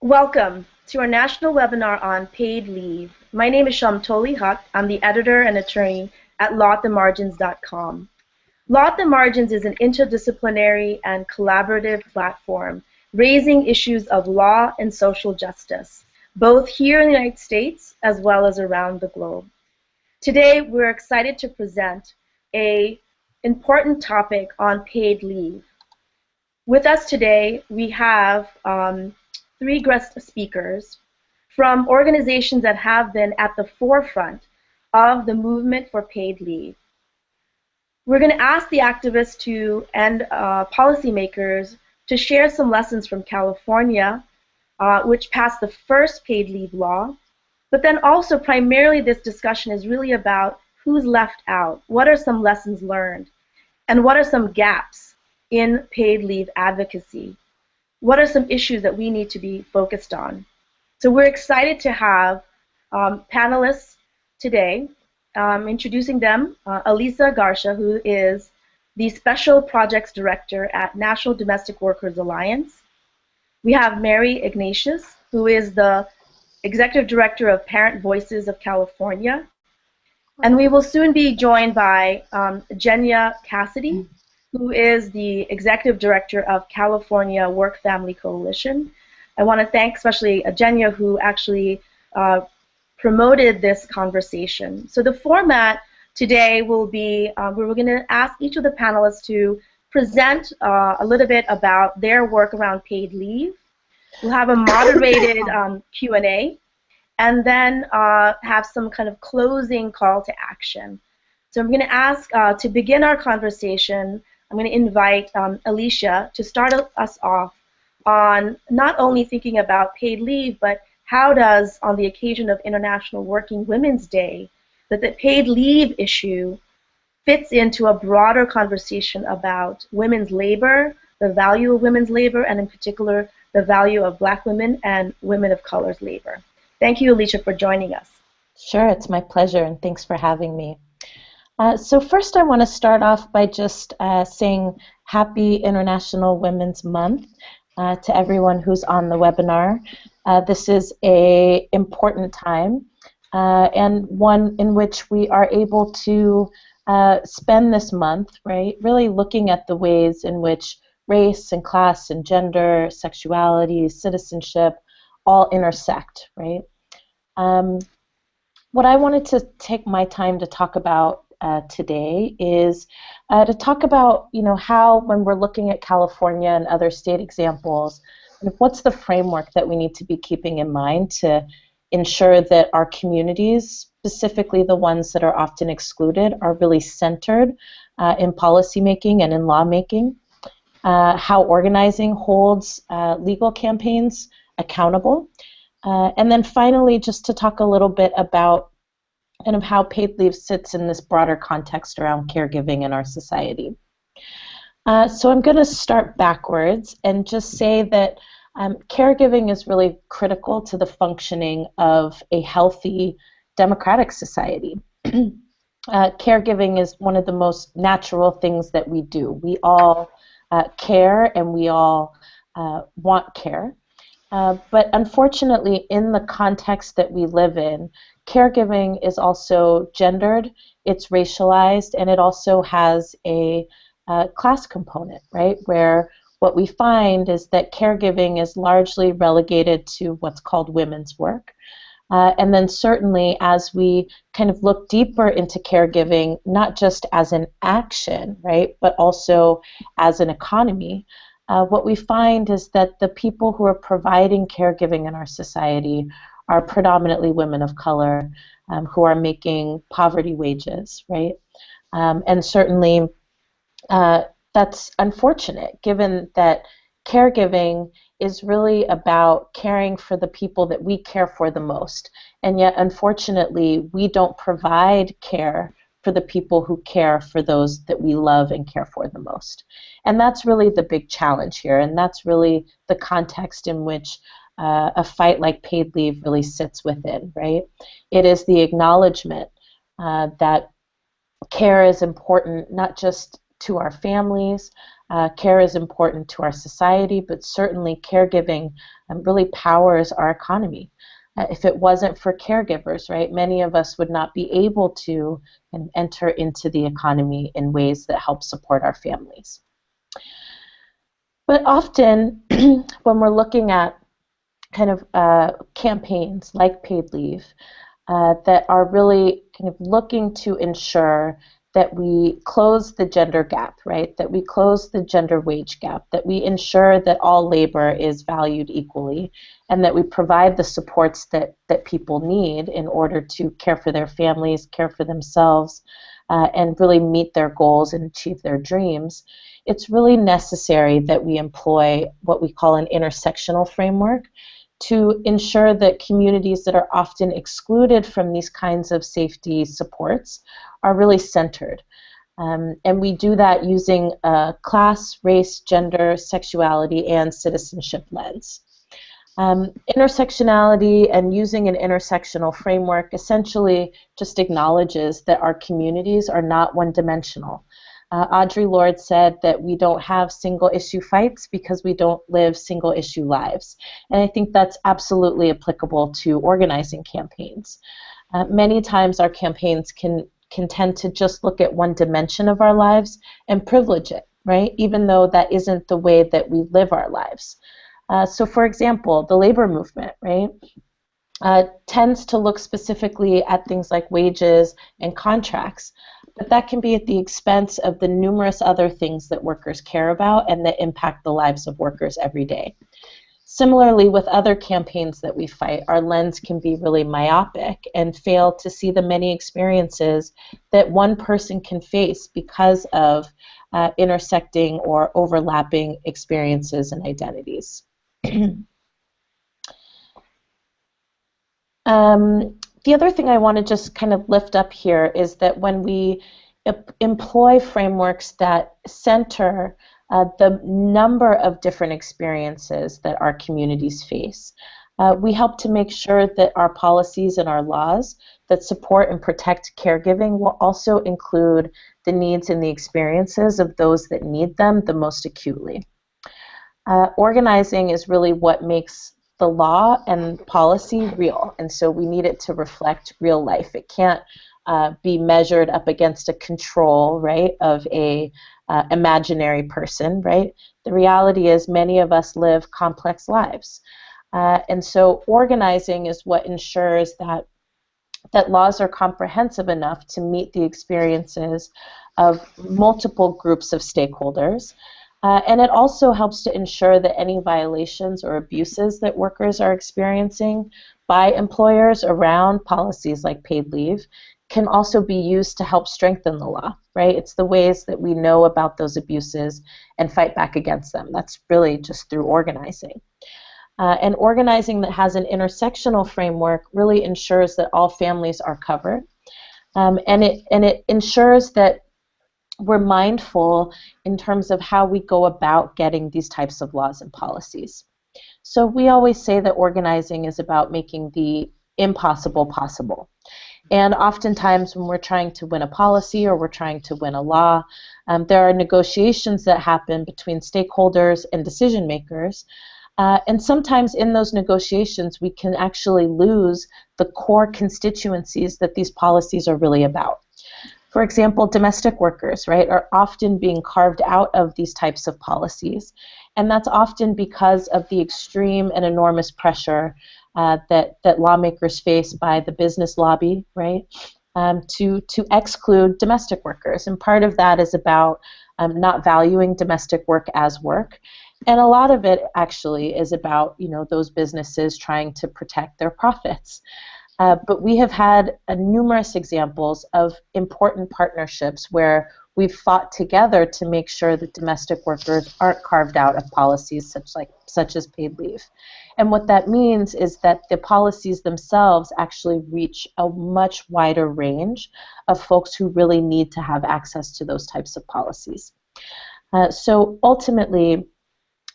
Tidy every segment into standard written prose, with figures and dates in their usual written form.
Welcome to our national webinar on paid leave. My name is Shamtoli Huck. I'm the editor and attorney at lawatthemargins.com. Law at the Margins is an interdisciplinary and collaborative platform raising issues of law and social justice, both here in the United States as well as around the globe. Today, we're excited to present an important topic on paid leave. With us today, we have three guest speakers from organizations that have been at the forefront of the movement for paid leave. We're going to ask the activists and policymakers to share some lessons from California, which passed the first paid leave law. But then also, primarily, this discussion is really about who's left out. What are some lessons learned? And what are some gaps in paid leave advocacy? What are some issues that we need to be focused on? So we're excited to have panelists today. Introducing them, Alicia Garza, who is the Special Projects Director at National Domestic Workers Alliance. We have Mary Ignatius, who is the Executive Director of Parent Voices of California. And we will soon be joined by Jenya Cassidy, who is the Executive Director of California Work Family Coalition. I want to thank especially Jenya, who actually promoted this conversation. So the format today will be, we're going to ask each of the panelists to present a little bit about their work around paid leave. We'll have a moderated Q&A, and then have some kind of closing call to action. So I'm going to ask, to begin our conversation, I'm going to invite Alicia to start us off on not only thinking about paid leave, but how does, on the occasion of International Working Women's Day, that the paid leave issue fits into a broader conversation about women's labor, the value of women's labor, and in particular, the value of Black women and women of color's labor. Thank you, Alicia, for joining us. Sure, it's my pleasure, and thanks for having me. So first I want to start off by just saying Happy International Women's Month to everyone who's on the webinar. This is an important time and one in which we are able to spend this month, right, really looking at the ways in which race and class and gender, sexuality, citizenship all intersect, right? What I wanted to take my time to talk about today is to talk about, how when we're looking at California and other state examples, what's the framework that we need to be keeping in mind to ensure that our communities, specifically the ones that are often excluded, are really centered in policymaking and in lawmaking, how organizing holds legal campaigns accountable, and then finally just to talk a little bit about kind of how paid leave sits in this broader context around caregiving in our society. So I'm going to start backwards and just say that caregiving is really critical to the functioning of a healthy democratic society. Caregiving is one of the most natural things that we do. We all care and we all want care. But unfortunately, in the context that we live in, caregiving is also gendered, it's racialized, and it also has a class component, right, where what we find is that caregiving is largely relegated to what's called women's work. And then certainly as we kind of look deeper into caregiving, not just as an action, right, but also as an economy, what we find is that the people who are providing caregiving in our society are predominantly women of color who are making poverty wages, right? And certainly that's unfortunate, given that caregiving is really about caring for the people that we care for the most. And yet, unfortunately, we don't provide care for the people who care for those that we love and care for the most. And that's really the big challenge here, and that's really the context in which a fight like paid leave really sits within, right? It is the acknowledgement that care is important not just to our families, Care is important to our society, but certainly caregiving really powers our economy. If it wasn't for caregivers, right, many of us would not be able to enter into the economy in ways that help support our families. But often, when we're looking at kind of campaigns like paid leave that are really kind of looking to ensure that we close the gender gap, right? That we close the gender wage gap, that we ensure that all labor is valued equally, and that we provide the supports that people need in order to care for their families, care for themselves, and really meet their goals and achieve their dreams. It's really necessary that we employ what we call an intersectional framework to ensure that communities that are often excluded from these kinds of safety supports are really centered. And we do that using a class, race, gender, sexuality, and citizenship lens. Intersectionality and using an intersectional framework essentially just acknowledges that our communities are not one-dimensional. Audre Lorde said that we don't have single-issue fights because we don't live single-issue lives. And I think that's absolutely applicable to organizing campaigns. Many times our campaigns can tend to just look at one dimension of our lives and privilege it, right? Even though that isn't the way that we live our lives. So for example, the labor movement, right, tends to look specifically at things like wages and contracts, but that can be at the expense of the numerous other things that workers care about and that impact the lives of workers every day. Similarly, with other campaigns that we fight, our lens can be really myopic and fail to see the many experiences that one person can face because of intersecting or overlapping experiences and identities. The other thing I want to just kind of lift up here is that when we employ frameworks that center the number of different experiences that our communities face, we help to make sure that our policies and our laws that support and protect caregiving will also include the needs and the experiences of those that need them the most acutely. Organizing is really what makes the law and policy real, and so we need it to reflect real life. It can't be measured up against a control, right, of a imaginary person, right? The reality is many of us live complex lives, and so organizing is what ensures that laws are comprehensive enough to meet the experiences of multiple groups of stakeholders. And it also helps to ensure that any violations or abuses that workers are experiencing by employers around policies like paid leave can also be used to help strengthen the law, right? It's the ways that we know about those abuses and fight back against them. That's really just through organizing. And organizing that has an intersectional framework really ensures that all families are covered. And it ensures that we're mindful in terms of how we go about getting these types of laws and policies. So we always say that organizing is about making the impossible possible. And oftentimes when we're trying to win a policy or we're trying to win a law, there are negotiations that happen between stakeholders and decision makers. And sometimes in those negotiations we can actually lose the core constituencies that these policies are really about. For example, domestic workers, right, are often being carved out of these types of policies, and that's often because of the extreme and enormous pressure that lawmakers face by the business lobby, right, to exclude domestic workers. And part of that is about not valuing domestic work as work, and a lot of it actually is about, you know, those businesses trying to protect their profits. But we have had numerous examples of important partnerships where we've fought together to make sure that domestic workers aren't carved out of policies such as paid leave. And what that means is that the policies themselves actually reach a much wider range of folks who really need to have access to those types of policies. So ultimately,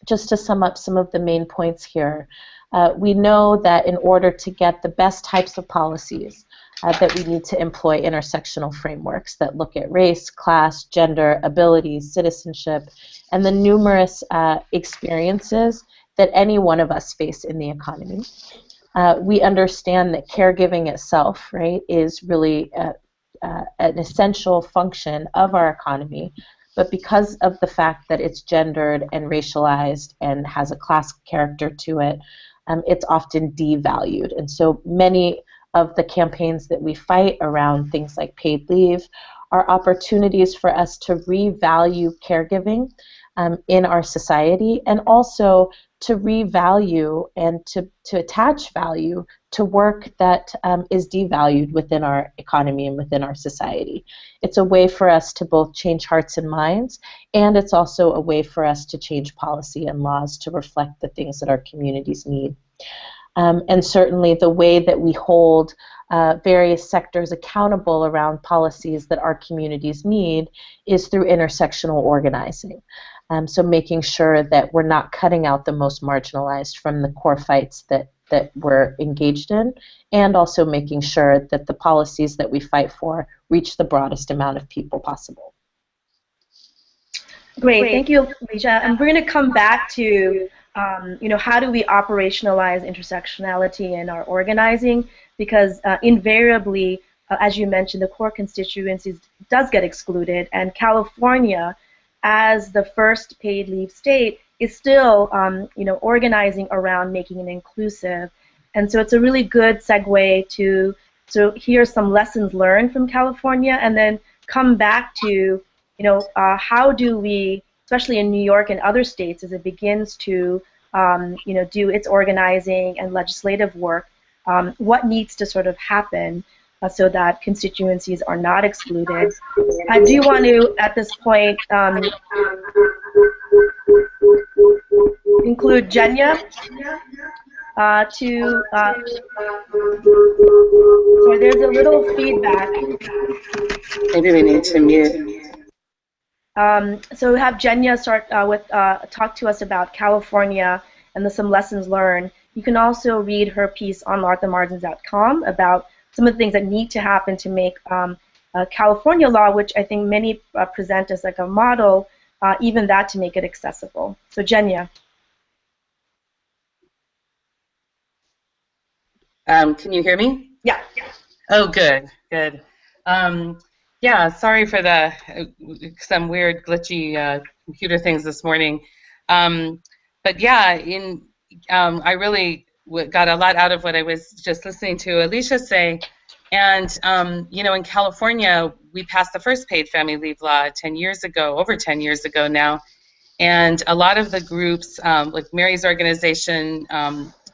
just to sum up some of the main points here, we know that in order to get the best types of policies that we need to employ intersectional frameworks that look at race, class, gender, abilities, citizenship, and the numerous experiences that any one of us face in the economy. We understand that caregiving itself, right, is really an essential function of our economy, but because of the fact that it's gendered and racialized and has a class character to it, it's often devalued. And so many of the campaigns that we fight around things like paid leave are opportunities for us to revalue caregiving in our society, and also to revalue and to attach value to work that is devalued within our economy and within our society. It's a way for us to both change hearts and minds, and it's also a way for us to change policy and laws to reflect the things that our communities need. And certainly the way that we hold various sectors accountable around policies that our communities need is through intersectional organizing. So making sure that we're not cutting out the most marginalized from the core fights that we're engaged in, and also making sure that the policies that we fight for reach the broadest amount of people possible. Great, thank you, Alicia. And we're going to come back to how do we operationalize intersectionality in our organizing, because invariably, as you mentioned, the core constituencies does get excluded, and California, as the first paid leave state, is still organizing around making it inclusive. And so it's a really good segue to hear some lessons learned from California, and then come back to how do we, especially in New York and other states, as it begins to do its organizing and legislative work, what needs to sort of happen so that constituencies are not excluded. I do want to, at this point, include Jenya sorry, there's a little feedback. Maybe we need to mute. So have Jenya talk to us about California and some lessons learned. You can also read her piece on lawatthemargins.com about some of the things that need to happen to make California law, which I think many present as like a model, even that to make it accessible. So Jenya. Can you hear me? Yeah. Oh, good, good. Yeah, sorry for some weird glitchy computer things this morning. But yeah, I really got a lot out of what I was just listening to Alicia say. And in California, we passed the first paid family leave law 10 years ago, over 10 years ago now. And a lot of the groups, like Mary's organization,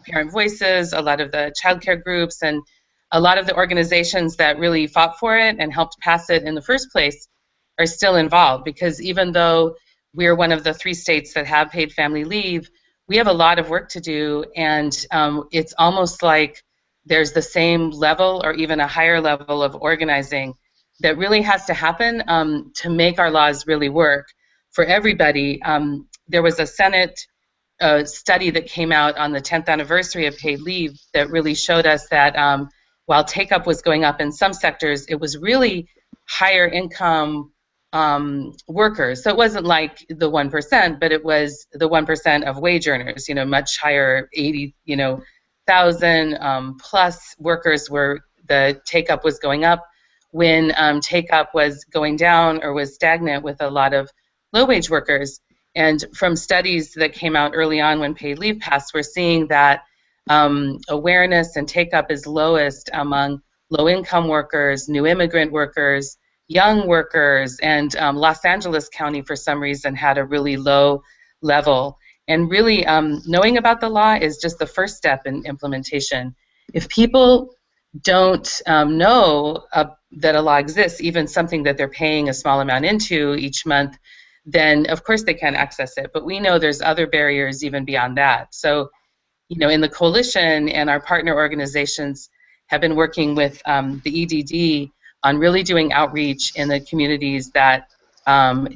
Parent Voices, a lot of the childcare groups, and a lot of the organizations that really fought for it and helped pass it in the first place are still involved, because even though we're one of the 3 states that have paid family leave, we have a lot of work to do, and it's almost like there's the same level or even a higher level of organizing that really has to happen to make our laws really work for everybody. There was a Senate study that came out on the 10th anniversary of paid leave that really showed us that while take-up was going up in some sectors, it was really higher income workers. So it wasn't like the 1%, but it was the 1% of wage earners, much higher, 80,000 plus workers where the take-up was going up, when take-up was going down or was stagnant with a lot of low-wage workers. And from studies that came out early on when paid leave passed, we're seeing that awareness and take-up is lowest among low-income workers, new immigrant workers, young workers, and Los Angeles County, for some reason, had a really low level. And really, knowing about the law is just the first step in implementation. If people don't know that a law exists, even something that they're paying a small amount into each month, then of course they can't access it. But we know there's other barriers even beyond that. So, in the coalition and our partner organizations have been working with the EDD on really doing outreach in the communities that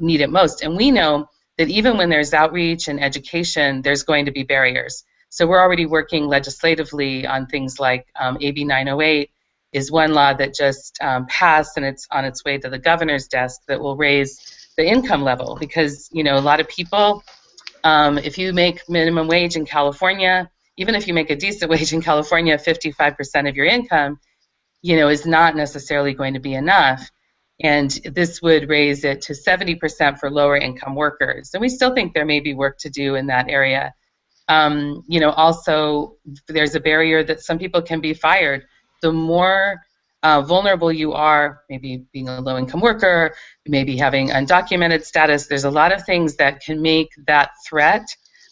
need it most. And we know that even when there's outreach and education, there's going to be barriers. So we're already working legislatively on things like AB 908 is one law that just passed, and it's on its way to the governor's desk, that will raise the income level. Because, you know, a lot of people, if you make minimum wage in California, even if you make a decent wage in California, 55% of your income, you know, is not necessarily going to be enough. And this would raise it to 70% for lower income workers. And we still think there may be work to do in that area. You know, also, there's a barrier that some people can be fired. The more vulnerable you are, maybe being a low-income worker, maybe having undocumented status, there's a lot of things that can make that threat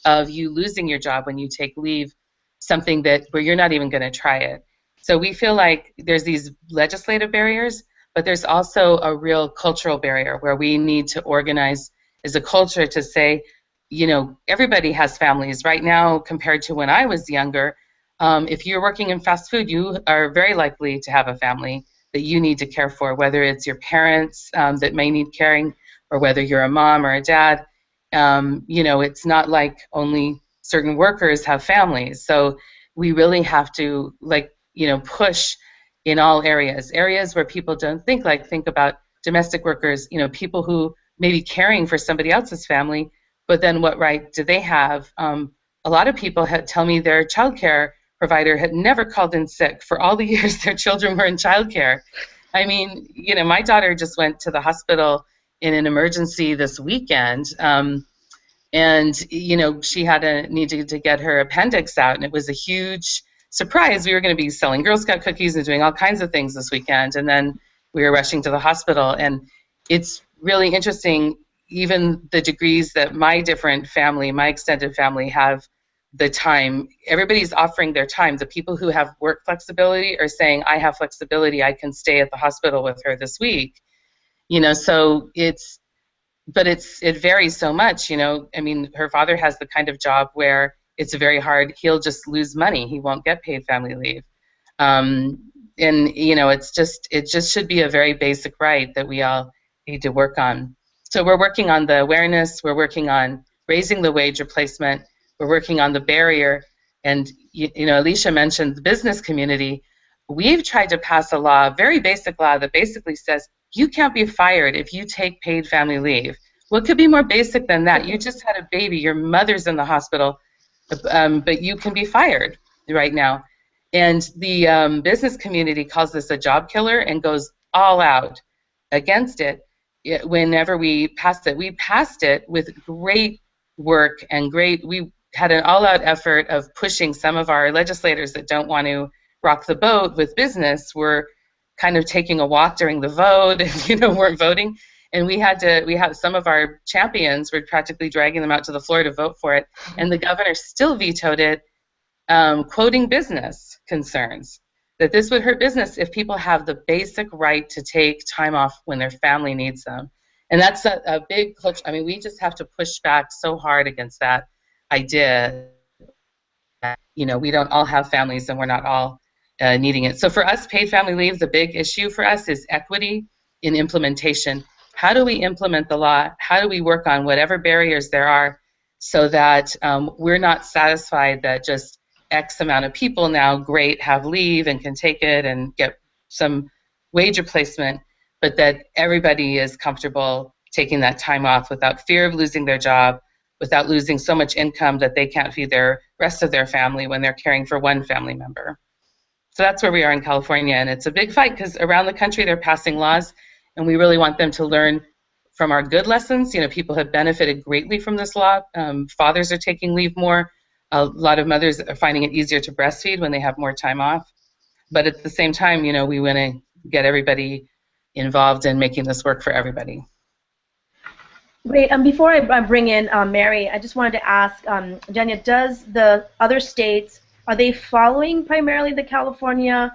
of you losing your job when you take leave something that where you're not even going to try it. So we feel like there's these legislative barriers, but there's also a real cultural barrier where we need to organize as a culture to say, you know, everybody has families right now compared to when I was younger. If you're working in fast food, you are very likely to have a family that you need to care for, whether it's your parents that may need caring, or whether you're a mom or a dad. You know, it's not like only certain workers have families. So we really have to, like, you know, push in all areas where people don't think about domestic workers, you know, people who may be caring for somebody else's family, but then what right do they have? A lot of people tell me their childcare provider had never called in sick for all the years their children were in childcare. I mean, you know, my daughter just went to the hospital in an emergency this weekend, and, you know, she needed to get her appendix out, and it was a huge surprise. We were going to be selling Girl Scout cookies and doing all kinds of things this weekend, and then we were rushing to the hospital. And it's really interesting, even the degrees that my extended family have the time. Everybody's offering their time. The people who have work flexibility are saying, I have flexibility, I can stay at the hospital with her this week. You know, so it varies so much. You know, I mean, her father has the kind of job where it's very hard. He'll just lose money. He won't get paid family leave. And, you know, it just should be a very basic right that we all need to work on. So we're working on the awareness. We're working on raising the wage replacement. We're working on the barrier. And, you know, Alicia mentioned the business community. We've tried to pass a law, a very basic law, that basically says you can't be fired if you take paid family leave. What could be more basic than that? You just had a baby. Your mother's in the hospital. But you can be fired right now. And the business community calls this a job killer and goes all out against it whenever we passed it. We passed it with great work and we had an all-out effort of pushing. Some of our legislators that don't want to rock the boat with business were kind of taking a walk during the vote and, you know, weren't voting. And we have some of our champions were practically dragging them out to the floor to vote for it. And the governor still vetoed it, quoting business concerns, that this would hurt business if people have the basic right to take time off when their family needs them. And that's a big culture. I mean, we just have to push back so hard against that idea that, you know, we don't all have families and we're not all needing it. So for us, paid family leave, the big issue for us is equity in implementation. How do we implement the law? How do we work on whatever barriers there are so that we're not satisfied that just X amount of people now, great, have leave and can take it and get some wage replacement, but that everybody is comfortable taking that time off without fear of losing their job, without losing so much income that they can't feed their rest of their family when they're caring for one family member. So that's where we are in California, and it's a big fight because around the country they're passing laws, and we really want them to learn from our good lessons. You know, people have benefited greatly from this law. Fathers are taking leave more. A lot of mothers are finding it easier to breastfeed when they have more time off. But at the same time, you know, we want to get everybody involved in making this work for everybody. Great. Before I bring in Mary, I just wanted to ask, Jenya, does the other states, are they following primarily the California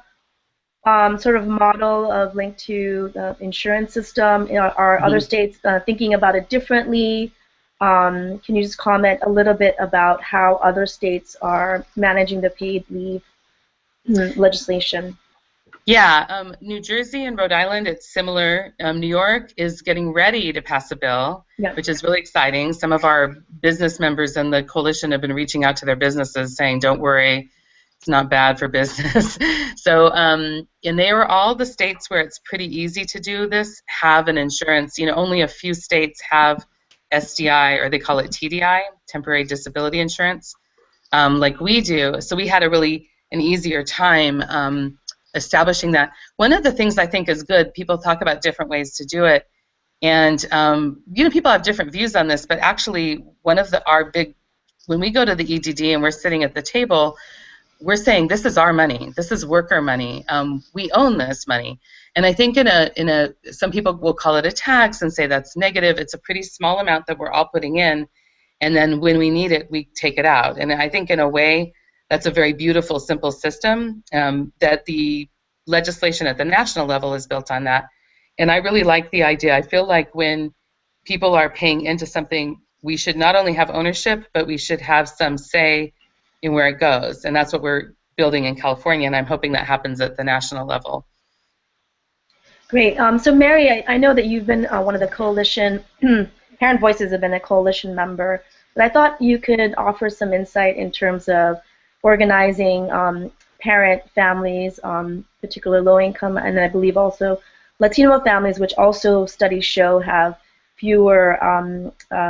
sort of model of linked to the insurance system? Are other states thinking about it differently? Can you just comment a little bit about how other states are managing the paid leave legislation? Yeah, New Jersey and Rhode Island, it's similar. New York is getting ready to pass a bill, which is really exciting. Some of our business members in the coalition have been reaching out to their businesses saying, don't worry, It's not bad for business. So, and they were all the states where it's pretty easy to do this, have an insurance. Only a few states have SDI, or they call it TDI, temporary disability insurance, like we do. So we had an easier time establishing that. One of the things I think is good, people talk about different ways to do it. And, people have different views on this, but actually when we go to the EDD and we're sitting at the table, we're saying this is our money, this is worker money, we own this money. And I think some people will call it a tax and say that's negative. It's a pretty small amount that we're all putting in, and then when we need it, we take it out. And I think in a way that's a very beautiful, simple system, that the legislation at the national level is built on that. And I really like the idea. I feel like when people are paying into something, we should not only have ownership, but we should have some say in where it goes. And that's what we're building in California, and I'm hoping that happens at the national level. Great. So Mary, I know that you've been one of the coalition, Parent Voices have been a coalition member, but I thought you could offer some insight in terms of organizing parent families, particularly low-income, and I believe also Latino families, which also studies show have fewer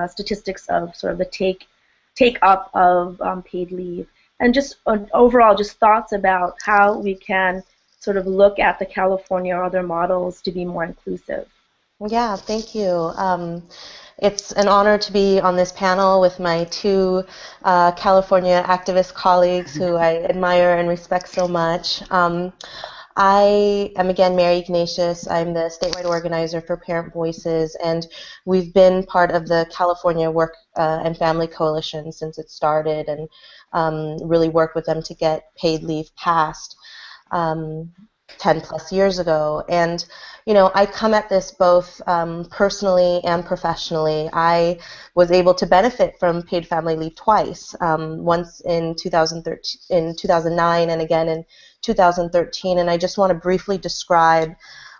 statistics of sort of the take up of paid leave, and just overall just thoughts about how we can sort of look at the California or other models to be more inclusive. Yeah, thank you. It's an honor to be on this panel with my two California activist colleagues who I admire and respect so much. I am, again, Mary Ignatius. I'm the statewide organizer for Parent Voices, and we've been part of the California Work and Family Coalition since it started, and really worked with them to get paid leave passed 10 plus years ago. And I come at this both personally and professionally. I was able to benefit from paid family leave twice, once in 2009 and again in 2013, and I just want to briefly describe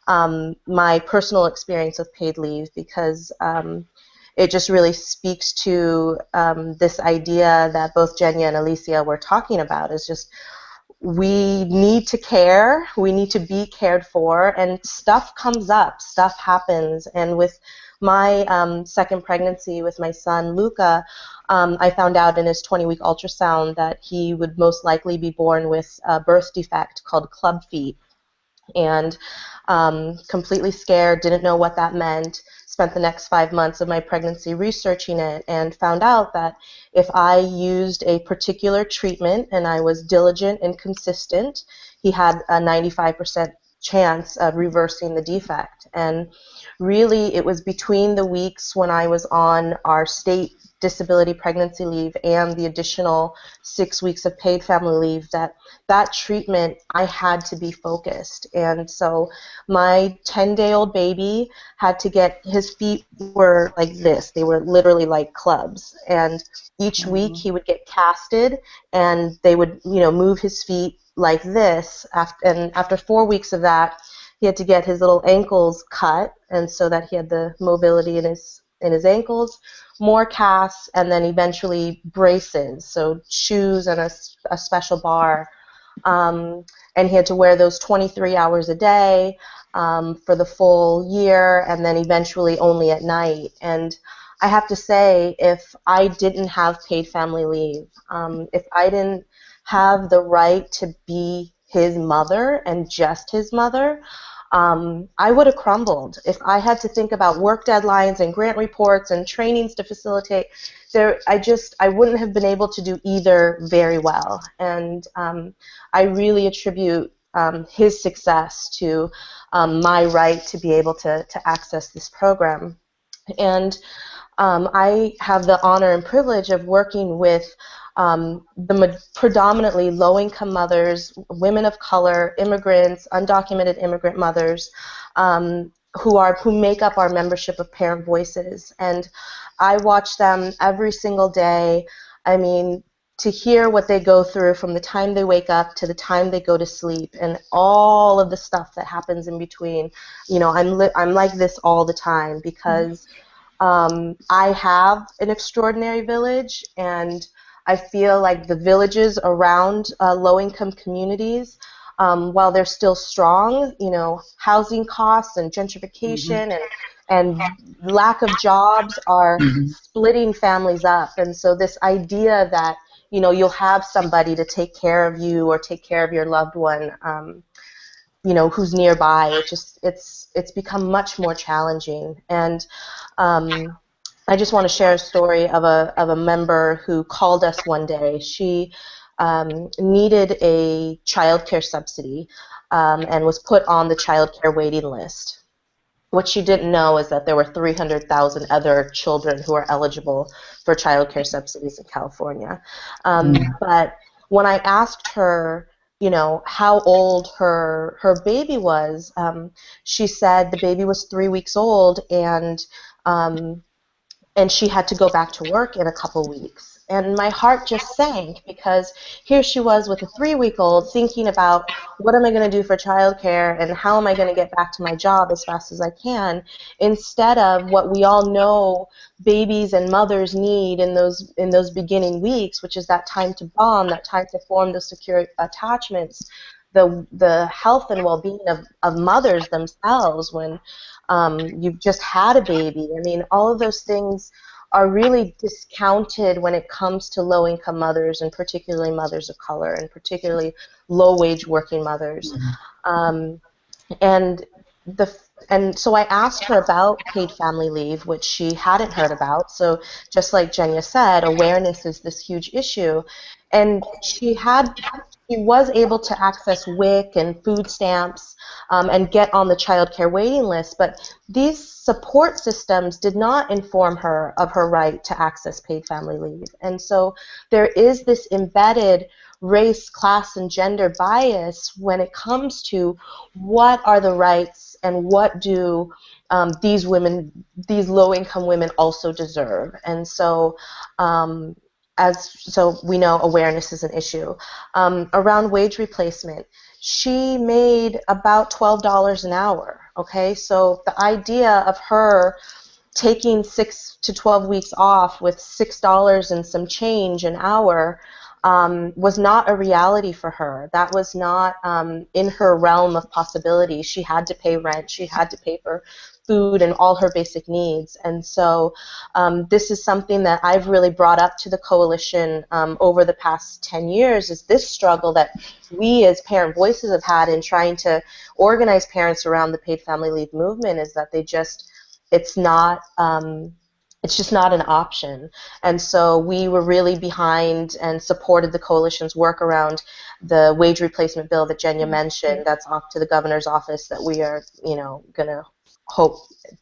my personal experience with paid leave, because it just really speaks to this idea that both Jenya and Alicia were talking about, is just we need to care, we need to be cared for, and stuff comes up, stuff happens. And with my second pregnancy with my son, Luca, I found out in his 20-week ultrasound that he would most likely be born with a birth defect called club feet. And completely scared, didn't know what that meant, spent the next 5 months of my pregnancy researching it, and found out that if I used a particular treatment and I was diligent and consistent, he had a 95% chance of reversing the defect. And really, it was between the weeks when I was on our state disability pregnancy leave and the additional 6 weeks of paid family leave that treatment, I had to be focused. And so my 10-day-old baby had to get, his feet were like this. They were literally like clubs. And each week he would get casted, and they would, move his feet like this. And after 4 weeks of that, he had to get his little ankles cut, and so that he had the mobility in his ankles, more casts, and then eventually braces, so shoes and a special bar. And he had to wear those 23 hours a day for the full year, and then eventually only at night. And I have to say, if I didn't have paid family leave, if I didn't have the right to be his mother and just his mother, I would have crumbled. If I had to think about work deadlines and grant reports and trainings to facilitate, I wouldn't have been able to do either very well. And I really attribute his success to my right to be able to access this program. And I have the honor and privilege of working with the predominantly low-income mothers, women of color, immigrants, undocumented immigrant mothers, who make up our membership of Parent Voices. And I watch them every single day. I mean, to hear what they go through from the time they wake up to the time they go to sleep, and all of the stuff that happens in between. I'm like this all the time, because I have an extraordinary village, and I feel like the villages around low-income communities, while they're still strong, housing costs and gentrification and lack of jobs are splitting families up. And so this idea that, you'll have somebody to take care of you or take care of your loved one, who's nearby, it's become much more challenging. And I just want to share a story of a member who called us one day. She needed a child care subsidy and was put on the child care waiting list. What she didn't know is that there were 300,000 other children who are eligible for child care subsidies in California. But when I asked her, how old her baby was, she said the baby was 3 weeks old, and she had to go back to work in a couple weeks. And my heart just sank, because here she was with a 3-week-old thinking about, what am I going to do for childcare and how am I going to get back to my job as fast as I can, instead of what we all know babies and mothers need in those beginning weeks, which is that time to bond, that time to form the secure attachments, the health and well-being of mothers themselves when you've just had a baby. I mean, all of those things are really discounted when it comes to low-income mothers, and particularly mothers of color, and particularly low-wage working mothers. And so I asked her about paid family leave, which she hadn't heard about. So just like Jenya said, awareness is this huge issue. And she was able to access WIC and food stamps and get on the child care waiting list, but these support systems did not inform her of her right to access paid family leave. And so there is this embedded race, class, and gender bias when it comes to what are the rights and what do these low-income women also deserve. And so so we know awareness is an issue. Around wage replacement, she made about $12 an hour, okay? So the idea of her taking 6 to 12 weeks off with $6 and some change an hour was not a reality for her. That was not in her realm of possibility. She had to pay rent. She had to pay for food and all her basic needs. And so this is something that I've really brought up to the coalition over the past 10 years, is this struggle that we as parent voices have had in trying to organize parents around the paid family leave movement, is that it's just not an option. And so we were really behind and supported the coalition's work around the wage replacement bill that Jenya mentioned. That's off to the governor's office, that we are, going to hope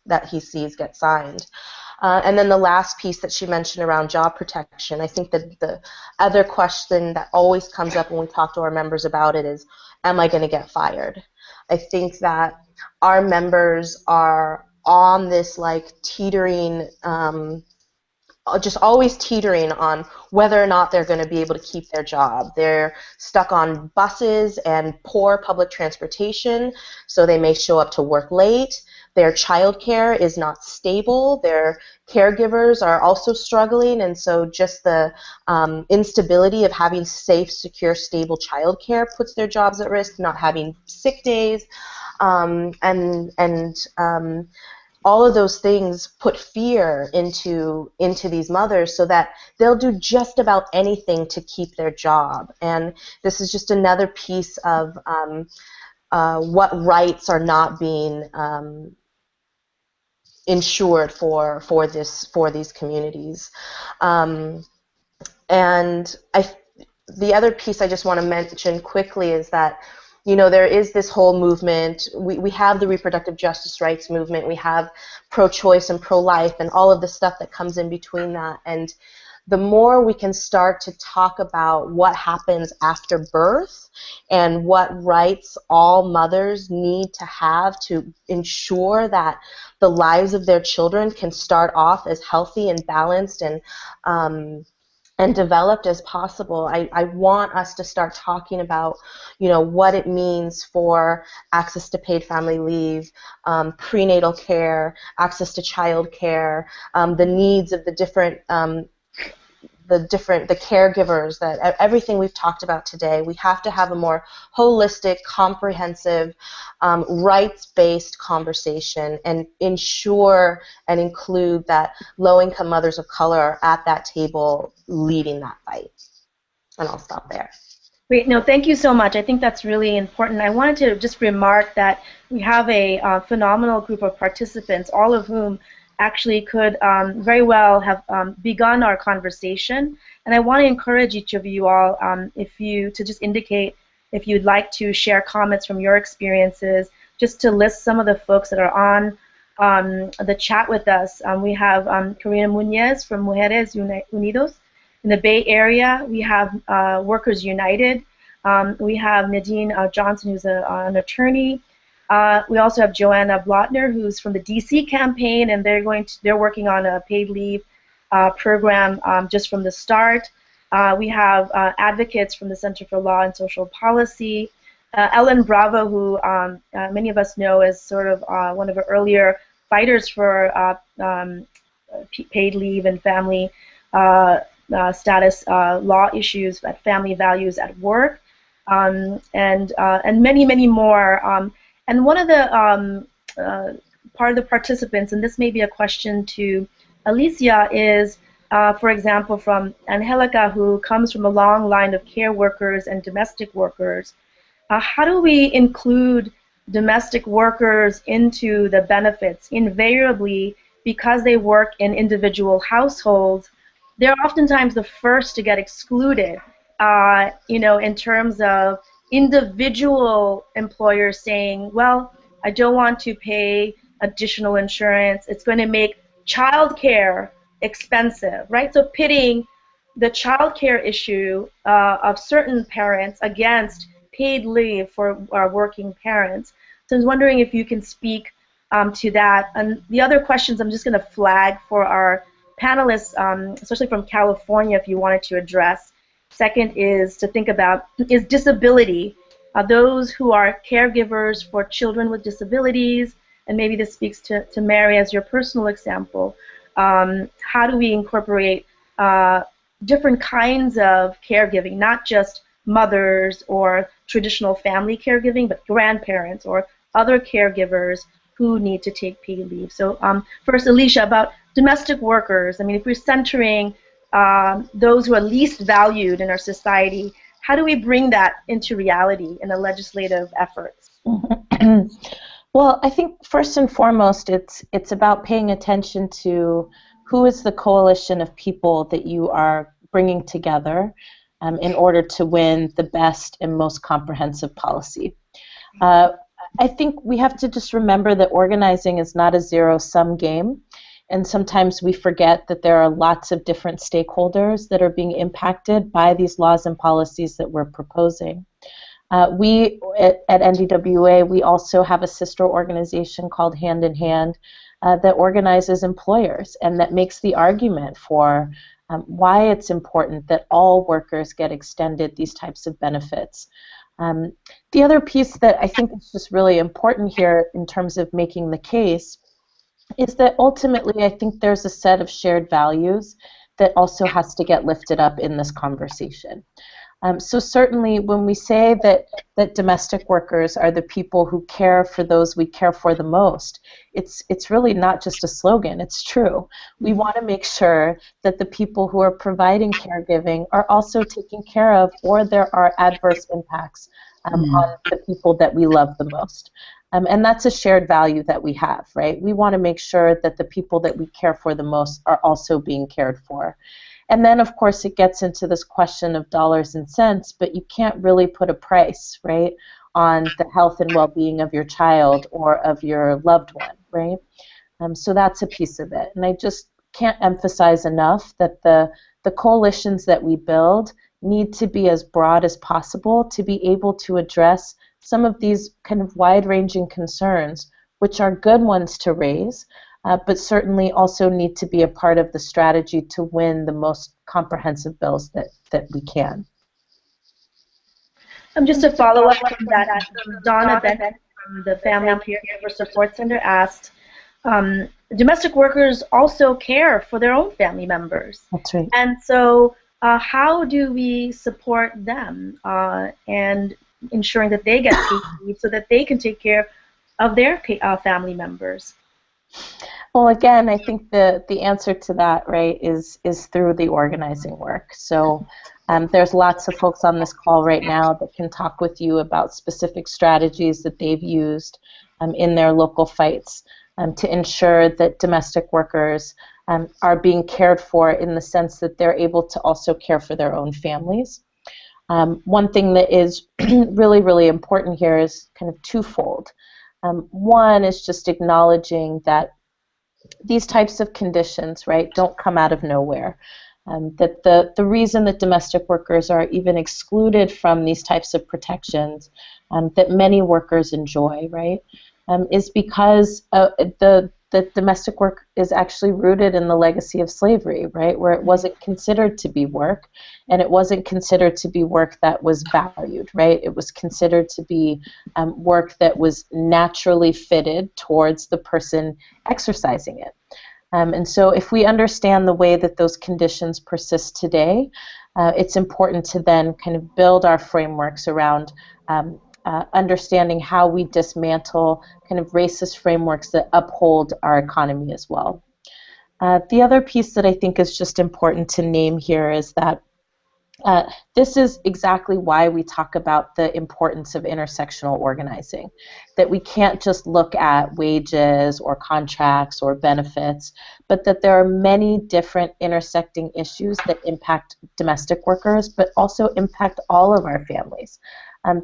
that he sees get signed. And then the last piece that she mentioned around job protection, I think that the other question that always comes up when we talk to our members about it is, am I going to get fired? I think that our members are on this teetering, just always teetering on whether or not they're going to be able to keep their job. They're stuck on buses and poor public transportation, so they may show up to work late. Their childcare is not stable. Their caregivers are also struggling, and so just the instability of having safe, secure, stable childcare puts their jobs at risk. Not having sick days, and all of those things put fear into these mothers, so that they'll do just about anything to keep their job. And this is just another piece of what rights are not being insured for these communities. And the other piece I just want to mention quickly is that, there is this whole movement. We have the reproductive justice rights movement. We have pro-choice and pro-life and all of the stuff that comes in between that. And the more we can start to talk about what happens after birth and what rights all mothers need to have to ensure that the lives of their children can start off as healthy and balanced and developed as possible. I want us to start talking about, what it means for access to paid family leave, prenatal care, access to child care, the needs of the different the caregivers, that everything we've talked about today. We have to have a more holistic, comprehensive, rights-based conversation and ensure and include that low-income mothers of color are at that table leading that fight. And I'll stop there. Great. No, thank you so much. I think that's really important. I wanted to just remark that we have a phenomenal group of participants, all of whom actually could very well have begun our conversation. And I want to encourage each of you all, to just indicate if you'd like to share comments from your experiences, just to list some of the folks that are on the chat with us. We have Karina Muñez from Mujeres Unidos. In the Bay Area, we have Workers United. We have Nadine Johnson, who's an attorney. We also have Joanna Blotner, who's from the DC campaign, and they're working on a paid leave program just from the start. We have advocates from the Center for Law and Social Policy. Ellen Bravo, who many of us know as sort of one of the earlier fighters for paid leave and family status law issues, family values at work, and many, many more. And one of the part of the participants, and this may be a question to Alicia, is, for example, from Angelica, who comes from a long line of care workers and domestic workers. How do we include domestic workers into the benefits? Invariably, because they work in individual households, they're oftentimes the first to get excluded, in terms of individual employers saying, well, I don't want to pay additional insurance. It's going to make childcare expensive, right? So pitting the childcare issue of certain parents against paid leave for working parents. So I was wondering if you can speak to that. And the other questions I'm just going to flag for our panelists, especially from California, if you wanted to address. Second is to think about, is disability, those who are caregivers for children with disabilities, and maybe this speaks to Mary as your personal example, how do we incorporate different kinds of caregiving, not just mothers or traditional family caregiving, but grandparents or other caregivers who need to take paid leave. So first, Alicia, about domestic workers. I mean, if we're centering those who are least valued in our society, how do we bring that into reality in the legislative efforts? Well, I think first and foremost, it's about paying attention to who is the coalition of people that you are bringing together in order to win the best and most comprehensive policy. I think we have to just remember that organizing is not a zero-sum game, and sometimes we forget that there are lots of different stakeholders that are being impacted by these laws and policies that we're proposing. We at NDWA, we also have a sister organization called Hand in Hand that organizes employers and that makes the argument for why it's important that all workers get extended these types of benefits. The other piece that I think is just really important here in terms of making the case is that ultimately I think there's a set of shared values that also has to get lifted up in this conversation. So certainly when we say that domestic workers are the people who care for those we care for the most, it's really not just a slogan, it's true. We want to make sure that the people who are providing caregiving are also taken care of, or there are adverse impacts on the people that we love the most. And that's a shared value that we have, right? We want to make sure that the people that we care for the most are also being cared for. And then, of course, it gets into this question of dollars and cents, but you can't really put a price, right, on the health and well-being of your child or of your loved one, right? So that's a piece of it. And I just can't emphasize enough that the coalitions that we build need to be as broad as possible to be able to address some of these kind of wide-ranging concerns, which are good ones to raise, but certainly also need to be a part of the strategy to win the most comprehensive bills that we can. Just to follow up on that, Donna Bennett from the Family Caregiver Support Center asked, domestic workers also care for their own family members. That's right. And so how do we support them and ensuring that they get paid leave so that they can take care of their family members? Well, again, I think the answer to that, right, is through the organizing work. So there's lots of folks on this call right now that can talk with you about specific strategies that they've used in their local fights to ensure that domestic workers are being cared for in the sense that they're able to also care for their own families. One thing that is really, really important here is kind of twofold. One is just acknowledging that these types of conditions, right, don't come out of nowhere. That the reason that domestic workers are even excluded from these types of protections that many workers enjoy, right, is because the domestic work is actually rooted in the legacy of slavery, right, where it wasn't considered to be work, and it wasn't considered to be work that was valued, right? It was considered to be work that was naturally fitted towards the person exercising it. And so if we understand the way that those conditions persist today, it's important to then kind of build our frameworks around understanding how we dismantle kind of racist frameworks that uphold our economy as well. The other piece that I think is just important to name here is that this is exactly why we talk about the importance of intersectional organizing, that we can't just look at wages or contracts or benefits, but that there are many different intersecting issues that impact domestic workers, but also impact all of our families.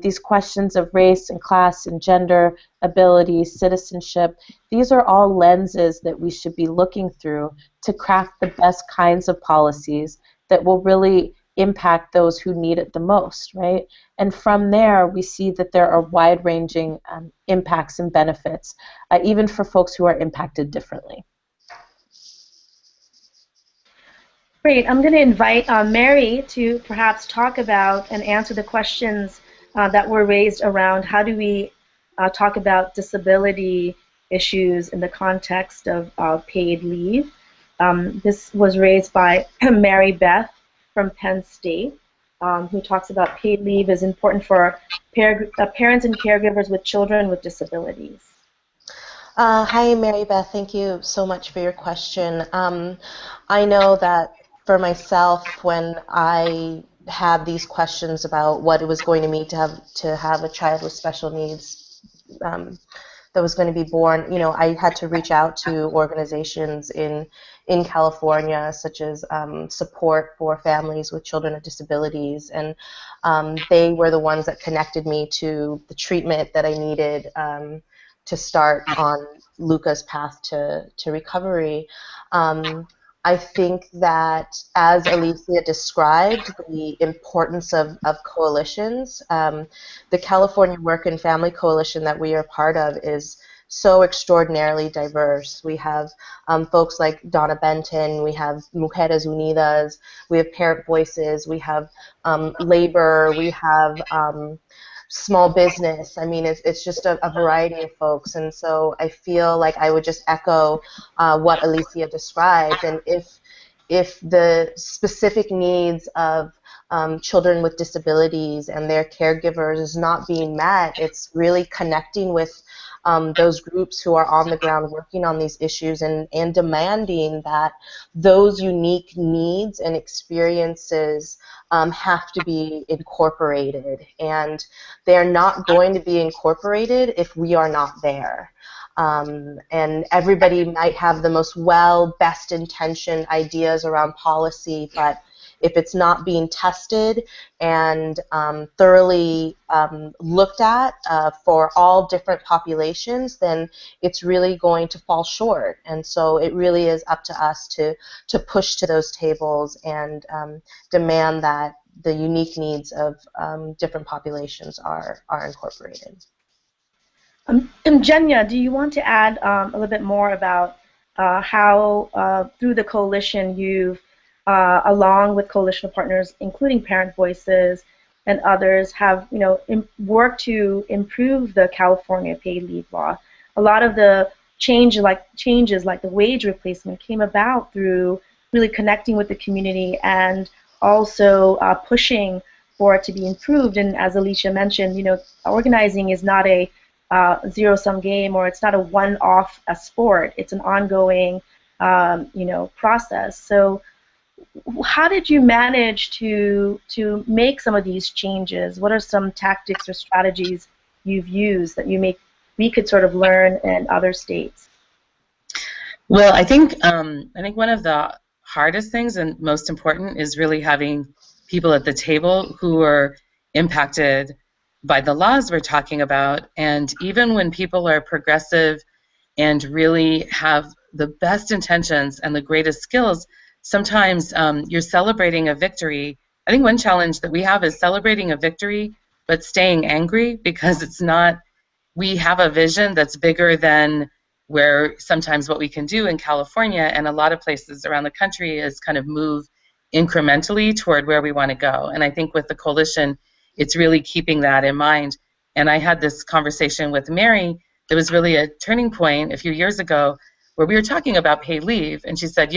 These questions of race and class and gender, ability, citizenship, these are all lenses that we should be looking through to craft the best kinds of policies that will really impact those who need it the most, right? And from there, we see that there are wide-ranging impacts and benefits, even for folks who are impacted differently. Great. I'm going to invite Mary to perhaps talk about and answer the questions that were raised around how do we talk about disability issues in the context of paid leave. This was raised by Mary Beth from Penn State, who talks about paid leave is important for parents and caregivers with children with disabilities. Hi, Mary Beth. Thank you so much for your question. I know that for myself, when I had these questions about what it was going to mean to have a child with special needs that was going to be born, you know, I had to reach out to organizations in California, such as Support for Families with Children with Disabilities, and they were the ones that connected me to the treatment that I needed to start on Luca's path to recovery. I think that, as Alicia described, the importance of coalitions, the California Work and Family Coalition that we are part of is so extraordinarily diverse. We have folks like Donna Benton, we have Mujeres Unidas, we have Parent Voices, we have labor, we have small business. I mean, it's just a variety of folks, and so I feel like I would just echo what Alicia described. And if the specific needs of children with disabilities and their caregivers is not being met, it's really connecting with those groups who are on the ground working on these issues and demanding that those unique needs and experiences have to be incorporated. And they're not going to be incorporated if we are not there. And everybody might have the most best intentioned ideas around policy, but if it's not being tested and thoroughly looked at for all different populations, then it's really going to fall short. And so it really is up to us to push to those tables and demand that the unique needs of different populations are incorporated. And Jenya, do you want to add a little bit more about how through the coalition you've along with coalition partners, including Parent Voices and others, have worked to improve the California paid leave law? A lot of the changes like the wage replacement came about through really connecting with the community and also pushing for it to be improved. And as Alicia mentioned, organizing is not a zero-sum game, or it's not a one-off sport. It's an ongoing, process. So how did you manage to make some of these changes? What are some tactics or strategies you've used that we could sort of learn in other states? Well, I think one of the hardest things and most important is really having people at the table who are impacted by the laws we're talking about. And even when people are progressive and really have the best intentions and the greatest skills, sometimes you're celebrating a victory. I think one challenge that we have is celebrating a victory, but staying angry because it's not, we have a vision that's bigger than where sometimes what we can do in California and a lot of places around the country is kind of move incrementally toward where we want to go. And I think with the coalition, it's really keeping that in mind. And I had this conversation with Mary. There was really a turning point a few years ago where we were talking about paid leave. And she said,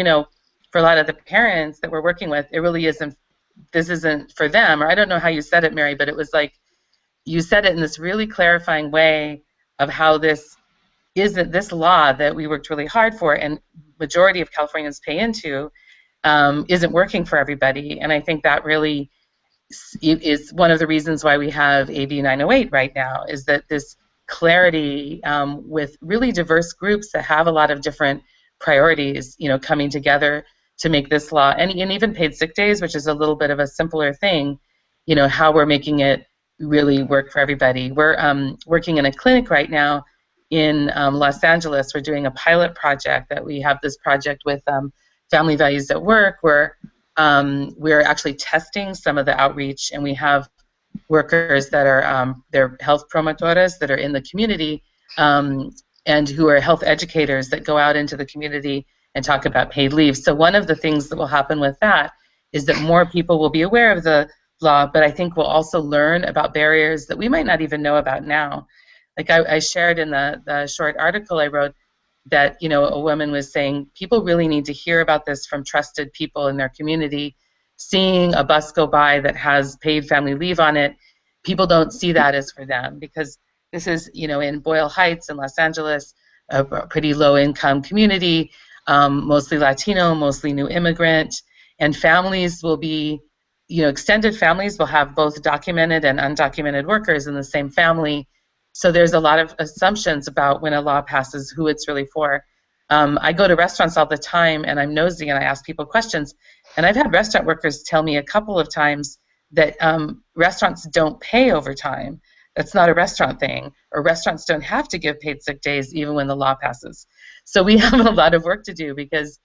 for a lot of the parents that we're working with, it really isn't, this isn't for them. Or I don't know how you said it, Mary, but it was like, you said it in this really clarifying way of how this isn't, this law that we worked really hard for and majority of Californians pay into isn't working for everybody. And I think that really is one of the reasons why we have AB 908 right now, is that this clarity with really diverse groups that have a lot of different priorities, coming together to make this law, and even paid sick days, which is a little bit of a simpler thing, how we're making it really work for everybody. We're working in a clinic right now in Los Angeles. We're doing a pilot project that we have this project with Family Values at Work, where we're actually testing some of the outreach, and we have workers that are they're health promotoras that are in the community and who are health educators that go out into the community and talk about paid leave. So one of the things that will happen with that is that more people will be aware of the law, but I think we'll also learn about barriers that we might not even know about now. Like I shared in the short article I wrote that, a woman was saying people really need to hear about this from trusted people in their community. Seeing a bus go by that has paid family leave on it, people don't see that as for them, because this is, in Boyle Heights in Los Angeles, a pretty low-income community, mostly Latino, mostly new immigrant, and families will be, extended families will have both documented and undocumented workers in the same family. So there's a lot of assumptions about when a law passes, who it's really for. I go to restaurants all the time, and I'm nosy, and I ask people questions. And I've had restaurant workers tell me a couple of times that restaurants don't pay overtime. That's not a restaurant thing. Or restaurants don't have to give paid sick days even when the law passes. So we have a lot of work to do because,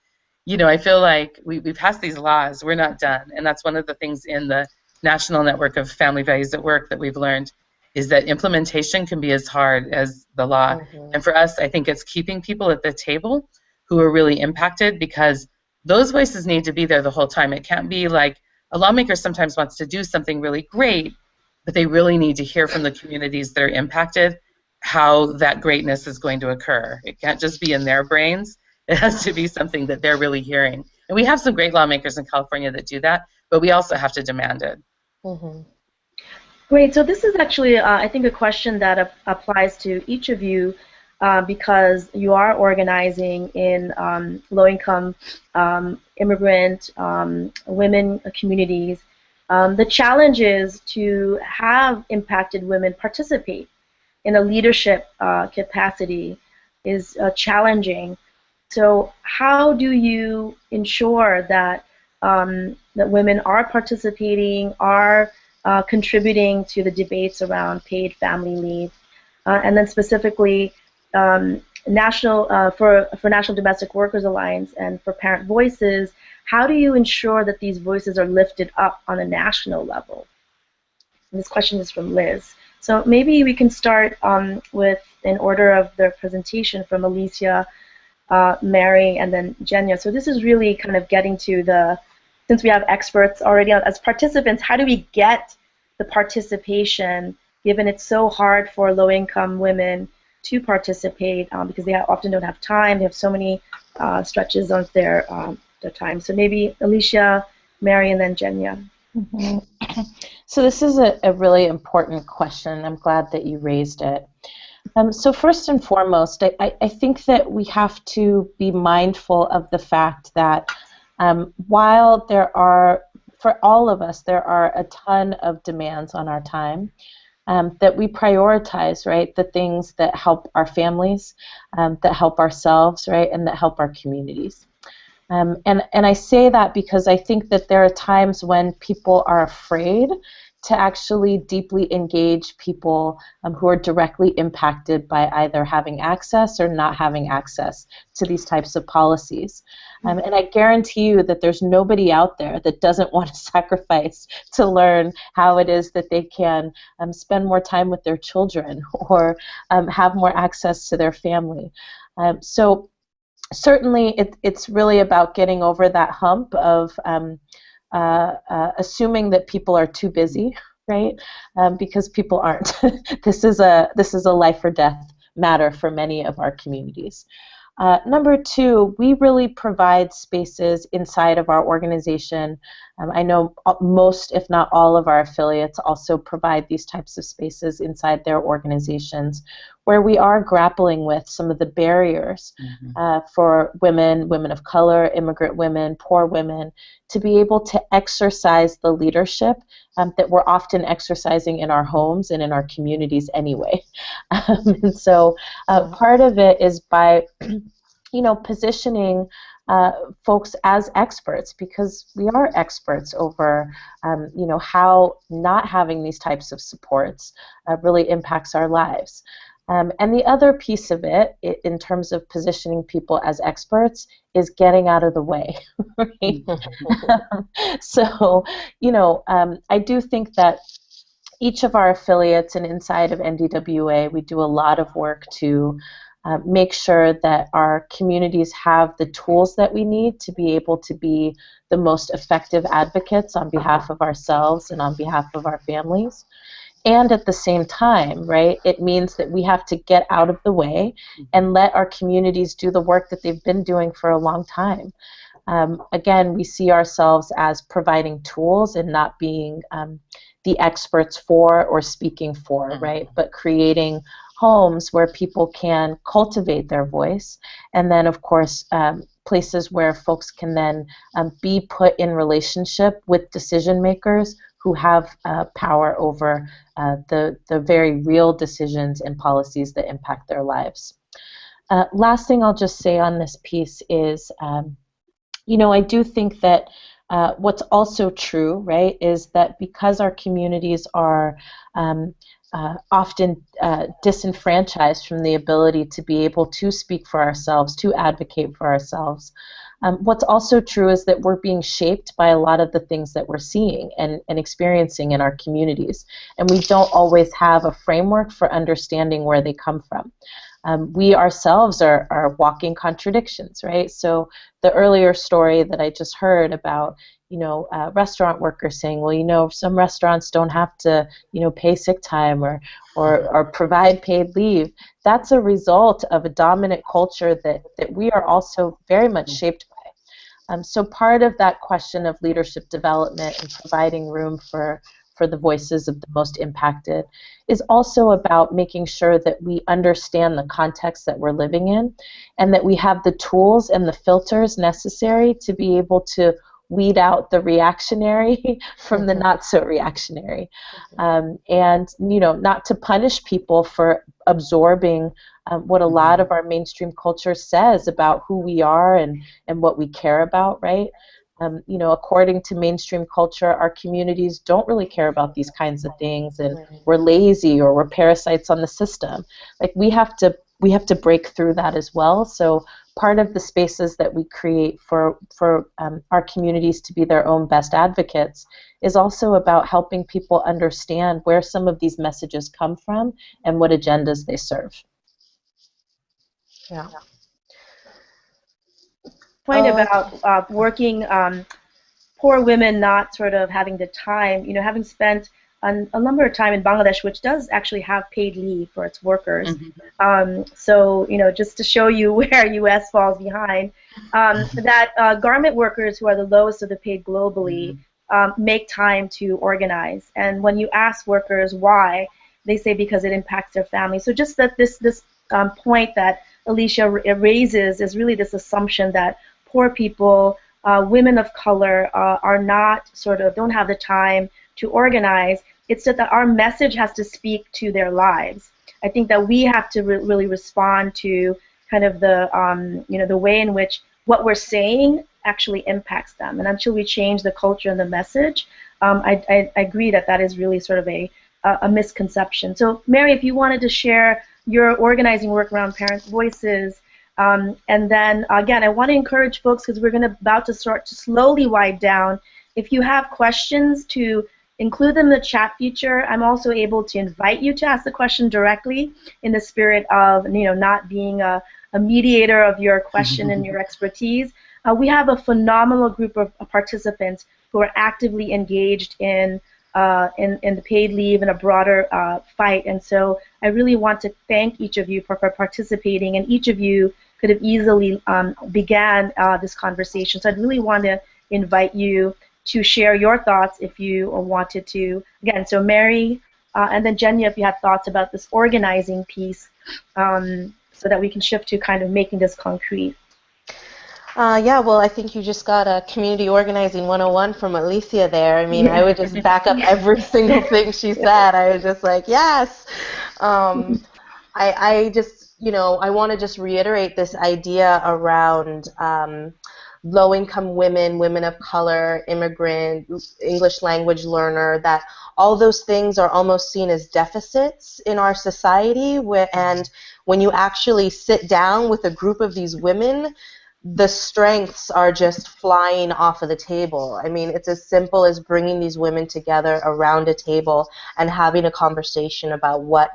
I feel like we passed these laws. We're not done. And that's one of the things in the National Network of Family Values at Work that we've learned, is that implementation can be as hard as the law. Mm-hmm. And for us, I think it's keeping people at the table who are really impacted, because those voices need to be there the whole time. It can't be like a lawmaker sometimes wants to do something really great, but they really need to hear from the communities that are impacted how that greatness is going to occur. It can't just be in their brains. It has to be something that they're really hearing. And we have some great lawmakers in California that do that, but we also have to demand it. Mm-hmm. Great. So this is actually, I think, a question that applies to each of you because you are organizing in low-income immigrant women communities. The challenge is to have impacted women participate in a leadership capacity is challenging. So how do you ensure that that women are participating, are contributing to the debates around paid family leave, and then specifically for National Domestic Workers Alliance and for Parent Voices, how do you ensure that these voices are lifted up on a national level? And this question is from Liz. So maybe we can start with, in order of their presentation, from Alicia, Mary, and then Jenya. So this is really kind of getting to the, since we have experts already as participants, how do we get the participation, given it's so hard for low-income women to participate because they often don't have time, they have so many stretches on their time. So maybe Alicia, Mary, and then Jenya. So this is a really important question. I'm glad that you raised it. So first and foremost, I think that we have to be mindful of the fact that while there are, for all of us, there are a ton of demands on our time, that we prioritize, right, the things that help our families, that help ourselves, right, and that help our communities. And I say that because I think that there are times when people are afraid to actually deeply engage people who are directly impacted by either having access or not having access to these types of policies. And I guarantee you that there's nobody out there that doesn't want to sacrifice to learn how it is that they can spend more time with their children or have more access to their family. So certainly it's really about getting over that hump of assuming that people are too busy, right? Because people aren't. This is a life or death matter for many of our communities. Number two, we really provide spaces inside of our organization. I know most, if not all, of our affiliates also provide these types of spaces inside their organizations where we are grappling with some of the barriers for women of color, immigrant women, poor women, to be able to exercise the leadership that we're often exercising in our homes and in our communities anyway. And so part of it is by positioning folks as experts, because we are experts over, how not having these types of supports really impacts our lives. And the other piece of it, in terms of positioning people as experts, is getting out of the way. Right? So, I do think that each of our affiliates and inside of NDWA, we do a lot of work to make sure that our communities have the tools that we need to be able to be the most effective advocates on behalf of ourselves and on behalf of our families. And at the same time, right, it means that we have to get out of the way and let our communities do the work that they've been doing for a long time. Again, we see ourselves as providing tools and not being the experts for or speaking for, right, but creating homes where people can cultivate their voice, and then, of course, places where folks can then be put in relationship with decision makers who have power over the very real decisions and policies that impact their lives. Last thing I'll just say on this piece is, I do think that what's also true, right, is that because our communities are often disenfranchised from the ability to be able to speak for ourselves, to advocate for ourselves, what's also true is that we're being shaped by a lot of the things that we're seeing and experiencing in our communities. And we don't always have a framework for understanding where they come from. We ourselves are walking contradictions, right? So the earlier story that I just heard about, restaurant workers saying, well, some restaurants don't have to, pay sick time or provide paid leave. That's a result of a dominant culture that we are also very much shaped by. So part of that question of leadership development and providing room for the voices of the most impacted is also about making sure that we understand the context that we're living in and that we have the tools and the filters necessary to be able to weed out the reactionary from the not so reactionary, and not to punish people for absorbing what a lot of our mainstream culture says about who we are and what we care about, right? According to mainstream culture, our communities don't really care about these kinds of things, and we're lazy or we're parasites on the system. Like we have to break through that as well. So part of the spaces that we create for our communities to be their own best advocates is also about helping people understand where some of these messages come from and what agendas they serve. Yeah. Point about working poor women not sort of having the time, having spent a number of time in Bangladesh, which does actually have paid leave for its workers. Mm-hmm. So, just to show you where U.S. falls behind, that garment workers, who are the lowest of the paid globally, make time to organize. And when you ask workers why, they say because it impacts their family. So just that this point that Alicia raises is really this assumption that poor people, women of color, are not don't have the time to organize. It's that our message has to speak to their lives. I think that we have to really respond to kind of the way in which what we're saying actually impacts them. And until we change the culture and the message, I agree that that is really sort of a misconception. So, Mary, if you wanted to share your organizing work around parents' voices, and then again, I want to encourage folks, because we're about to start to slowly wind down. If you have questions, to include them in the chat feature. I'm also able to invite you to ask the question directly, in the spirit of not being a mediator of your question and your expertise. We have a phenomenal group of participants who are actively engaged in the paid leave and a broader fight. And so I really want to thank each of you for participating, and each of you could have easily began this conversation. So I'd really want to invite you to share your thoughts if you wanted to. Again, so Mary, and then Jenya, if you have thoughts about this organizing piece, so that we can shift to kind of making this concrete. Yeah, well, I think you just got a community organizing 101 from Alicia there. I mean, I would just back up every single thing she said. I was just like, yes. I just, I want to just reiterate this idea around low-income women, women of color, immigrant, English language learner, that all those things are almost seen as deficits in our society. And when you actually sit down with a group of these women, the strengths are just flying off of the table. I mean, it's as simple as bringing these women together around a table and having a conversation about what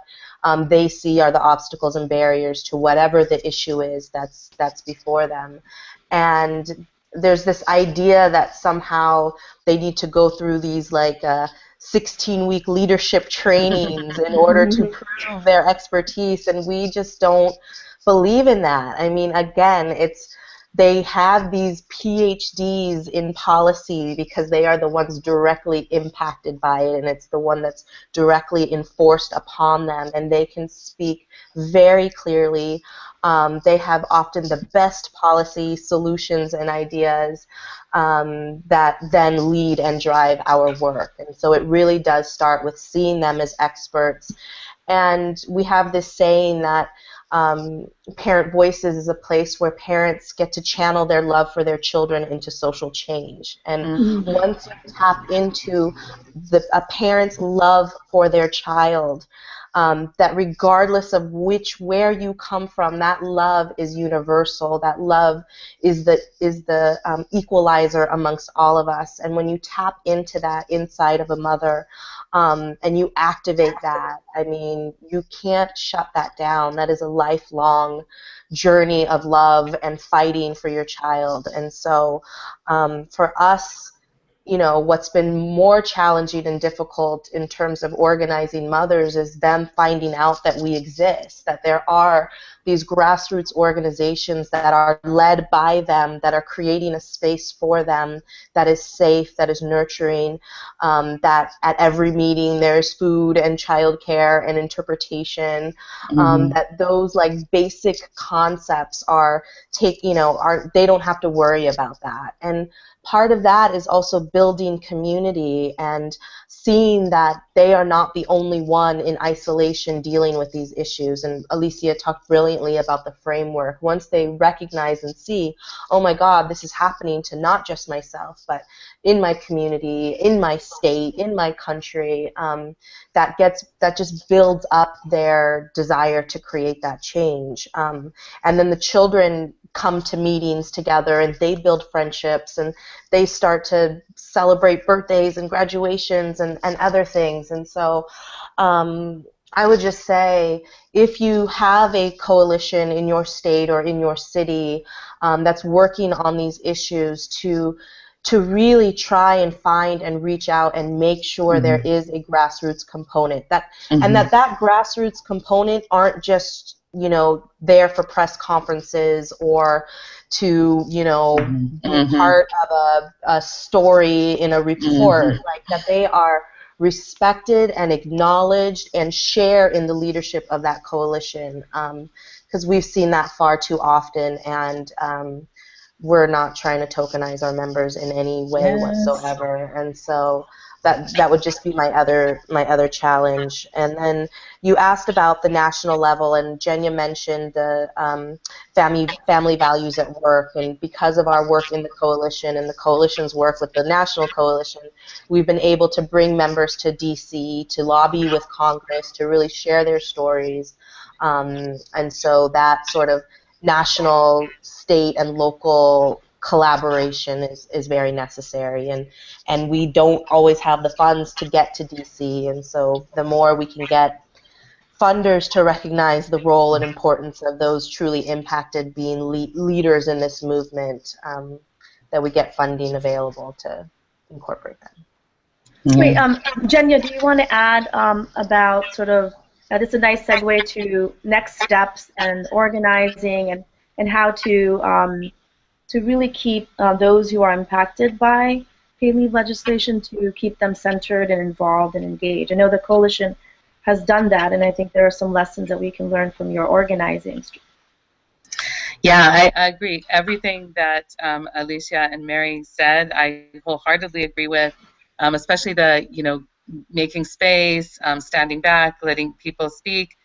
they see are the obstacles and barriers to whatever the issue is that's before them. And there's this idea that somehow they need to go through these 16-week leadership trainings in order to prove their expertise, and we just don't believe in that. I mean, again, they have these PhDs in policy because they are the ones directly impacted by it, and it's the one that's directly enforced upon them, and they can speak very clearly. They have often the best policy solutions and ideas that then lead and drive our work. And so it really does start with seeing them as experts. And we have this saying that Parent Voices is a place where parents get to channel their love for their children into social change. And once you tap into a parent's love for their child, that regardless of where you come from, that love is universal. That love is the equalizer amongst all of us. And when you tap into that inside of a mother, and you activate that, I mean, you can't shut that down. That is a lifelong journey of love and fighting for your child. And so for us, what's been more challenging and difficult in terms of organizing mothers is them finding out that we exist, that there are these grassroots organizations that are led by them, that are creating a space for them that is safe, that is nurturing, that at every meeting there's food and childcare and interpretation, that those basic concepts they don't have to worry about that. And part of that is also building community and seeing that they are not the only one in isolation dealing with these issues. And Alicia talked brilliantly about the framework. Once they recognize and see, oh my God, this is happening to not just myself, but in my community, in my state, in my country, that just builds up their desire to create that change. And then the children come to meetings together and they build friendships and they start to celebrate birthdays and graduations and other things. And so I would just say, if you have a coalition in your state or in your city that's working on these issues, to to really try and find and reach out and make sure there is a grassroots component, and that grassroots component aren't just, you know, there for press conferences or to, you know, be part of a story in a report, like that they are respected and acknowledged and share in the leadership of that coalition, because we've seen that far too often, and we're not trying to tokenize our members in any way whatsoever. And so that would just be my other challenge. And then you asked about the national level, and Jenya mentioned the family values at work. And because of our work in the coalition and the coalition's work with the national coalition, we've been able to bring members to DC to lobby with Congress to really share their stories. And so that sort of national, state, and local collaboration is very necessary, and we don't always have the funds to get to DC, and so the more we can get funders to recognize the role and importance of those truly impacted being leaders in this movement, that we get funding available to incorporate them. Great. Jenya, do you want to add about sort of, this is a nice segue to next steps and organizing and how to really keep those who are impacted by paid leave legislation, to keep them centered and involved and engaged. I know the coalition has done that, and I think there are some lessons that we can learn from your organizing. Yeah, I agree. Everything that Alicia and Mary said, I wholeheartedly agree with, especially the, you know, making space, standing back, letting people speak.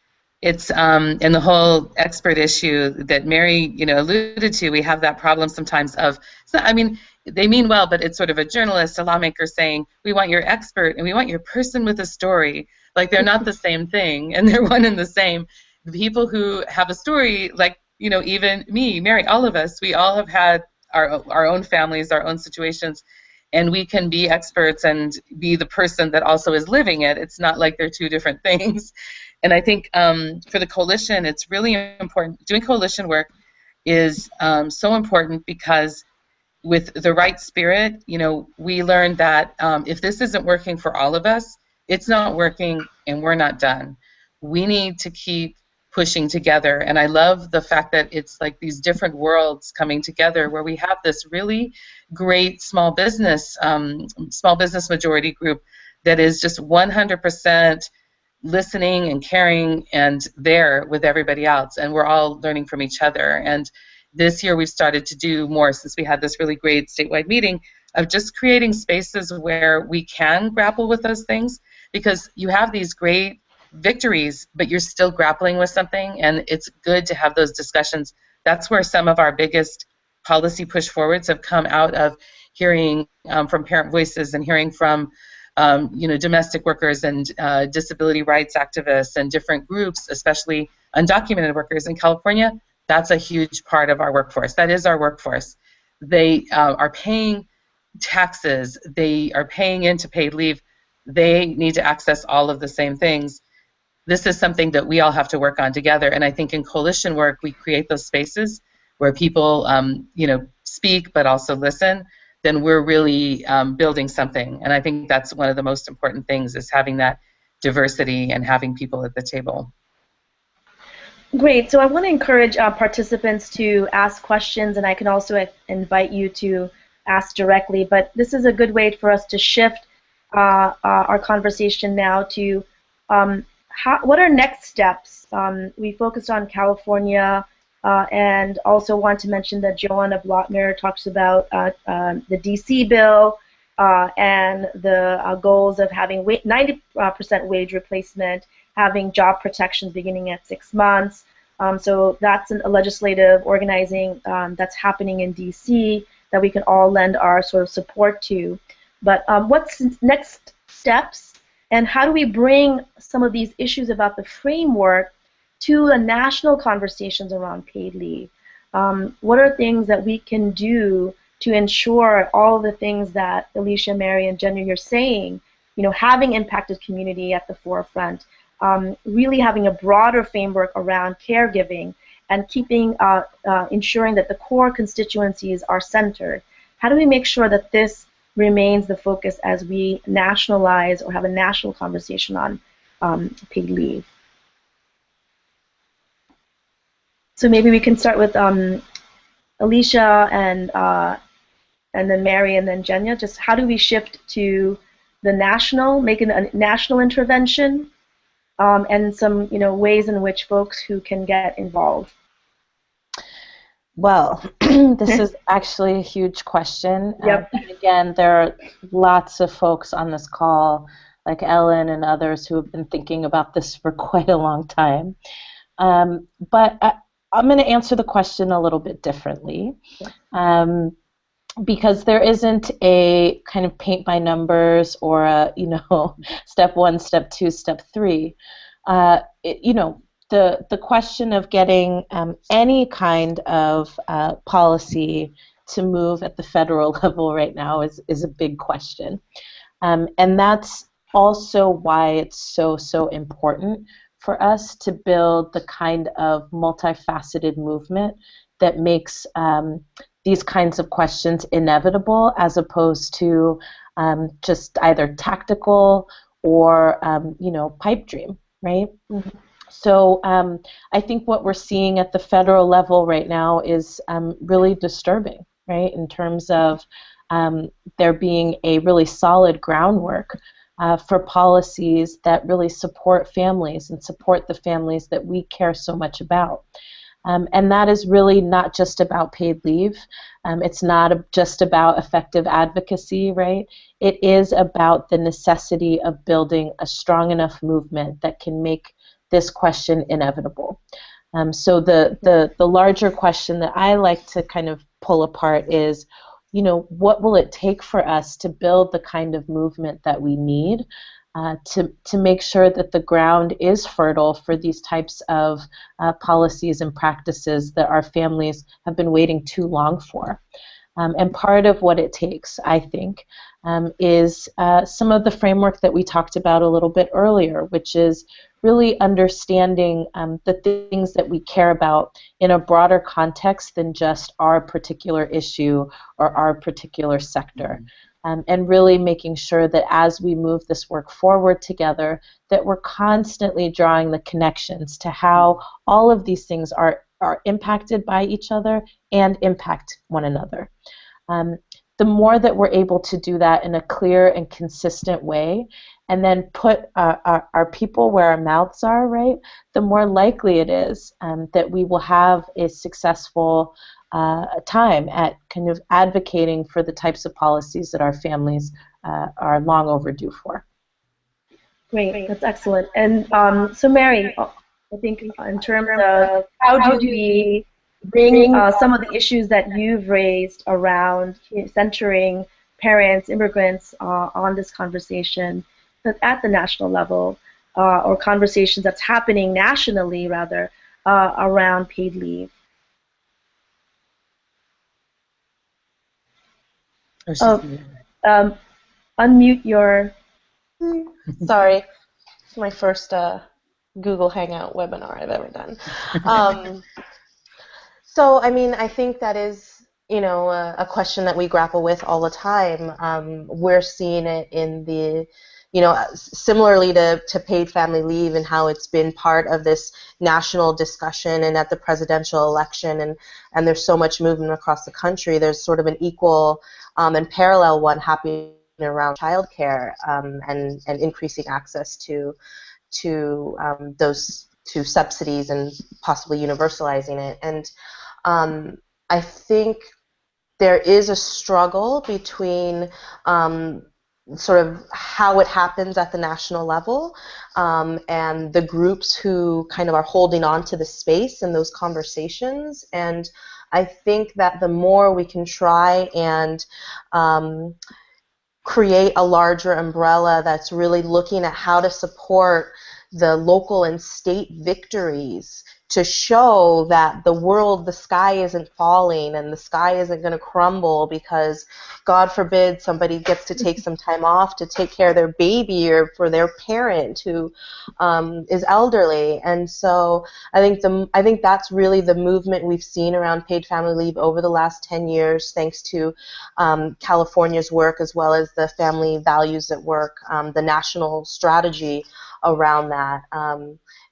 It's and the whole expert issue that Mary, you know, alluded to. We have that problem sometimes of, I mean, they mean well, but it's sort of a journalist, a lawmaker saying, we want your expert and we want your person with a story. Like, they're not the same thing, and they're one and the same. The people who have a story, like, you know, even me, Mary, all of us, we all have had our own families, our own situations, and we can be experts and be the person that also is living it. It's not like they're two different things. And I think for the coalition, it's really important. Doing coalition work is so important, because with the right spirit, you know, we learned that if this isn't working for all of us, it's not working and we're not done. We need to keep pushing together. And I love the fact that it's like these different worlds coming together, where we have this really great small business majority group that is just 100% listening and caring and there with everybody else, and we're all learning from each other. And this year we've started to do more, since we had this really great statewide meeting, of just creating spaces where we can grapple with those things, because you have these great victories, but you're still grappling with something, and it's good to have those discussions. That's where some of our biggest policy push forwards have come out of hearing from parent voices and hearing from you know, domestic workers and disability rights activists and different groups, especially undocumented workers in California. That's a huge part of our workforce. That is our workforce. They are paying taxes. They are paying into paid leave. They need to access all of the same things. This is something that we all have to work on together. And I think in coalition work, we create those spaces where people, you know, speak but also listen. Then we're really building something. And I think that's one of the most important things, is having that diversity and having people at the table. Great. So I want to encourage participants to ask questions, and I can also invite you to ask directly. But this is a good way for us to shift our conversation now to what are next steps. We focused on California, and also want to mention that Joanna Blotner talks about the DC bill and the goals of having 90% wage replacement, having job protections beginning at 6 months. So that's a legislative organizing that's happening in DC that we can all lend our sort of support to. But what's next steps, and how do we bring some of these issues about the framework to the national conversations around paid leave? What are things that we can do to ensure all the things that Alicia, Mary, and Jenya, you're saying, you know, having impacted community at the forefront, really having a broader framework around caregiving, and keeping, ensuring that the core constituencies are centered. how do we make sure that this remains the focus as we nationalize or have a national conversation on paid leave? So maybe we can start with Alicia and then Mary and then Jenya. Just how do we shift to the national, making a national intervention, and some ways in which folks who can get involved. Well, this is actually a huge question. Yep. And again, there are lots of folks on this call, like Ellen and others, who have been thinking about this for quite a long time. But I'm going to answer the question a little bit differently, because there isn't a kind of paint by numbers or a, step 1, step 2, step 3. The question of getting any kind of policy to move at the federal level right now is a big question. And that's also why it's so important for us to build the kind of multifaceted movement that makes these kinds of questions inevitable, as opposed to just either tactical or pipe dream, right? Mm-hmm. So I think what we're seeing at the federal level right now is really disturbing, right, in terms of there being a really solid groundwork for policies that really support families and support the families that we care so much about. And that is really not just about paid leave. It's not just about effective advocacy, right? It is about the necessity of building a strong enough movement that can make this question inevitable. So the larger question that I like to kind of pull apart is, what will it take for us to build the kind of movement that we need to make sure that the ground is fertile for these types of policies and practices that our families have been waiting too long for. And part of what it takes, I think, is some of the framework that we talked about a little bit earlier, which is really understanding the things that we care about in a broader context than just our particular issue or our particular sector. And really making sure that as we move this work forward together, that we're constantly drawing the connections to how all of these things are impacted by each other and impact one another. The more that we're able to do that in a clear and consistent way, and then put our people where our mouths are, right, the more likely it is that we will have a successful time at kind of advocating for the types of policies that our families are long overdue for. Great, that's excellent. And so Mary, I think in terms of how do we bring some of the issues that you've raised around centering parents, immigrants on this conversation at the national level, or conversations that's happening nationally, rather, around paid leave. Unmute your... Sorry, it's my first Google Hangout webinar I've ever done. So, I mean, I think that is, a question that we grapple with all the time. We're seeing it in the, similarly to paid family leave and how it's been part of this national discussion and at the presidential election, and there's so much movement across the country. There's sort of an equal and parallel one happening around childcare and increasing access to those two subsidies and possibly universalizing it. And I think there is a struggle between sort of how it happens at the national level and the groups who kind of are holding on to the space in those conversations. And I think that the more we can try and create a larger umbrella that's really looking at how to support the local and state victories to show that the sky isn't falling and the sky isn't going to crumble because, God forbid, somebody gets to take some time off to take care of their baby or for their parent who is elderly. And so I think that's really the movement we've seen around paid family leave over the last 10 years, thanks to California's work as well as the Family Values at Work, the national strategy around that.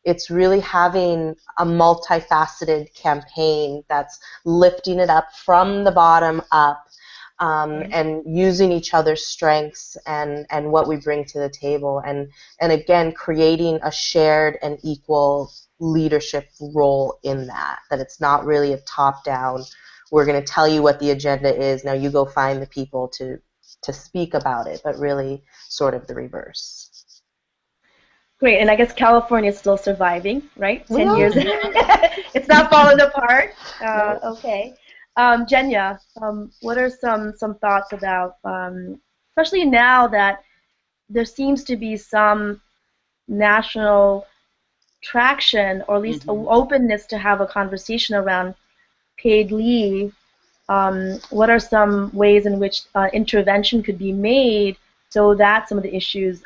It's really having a multifaceted campaign that's lifting it up from the bottom up, and using each other's strengths and what we bring to the table, and again creating a shared and equal leadership role in that it's not really a top-down, we're going to tell you what the agenda is, now you go find the people to speak about it, but really sort of the reverse. Great, and I guess California is still surviving, right? 10 years. It's not falling apart. Okay. Jenya, what are some thoughts about, especially now that there seems to be some national traction, or at least openness to have a conversation around paid leave? What are some ways in which intervention could be made so that some of the issues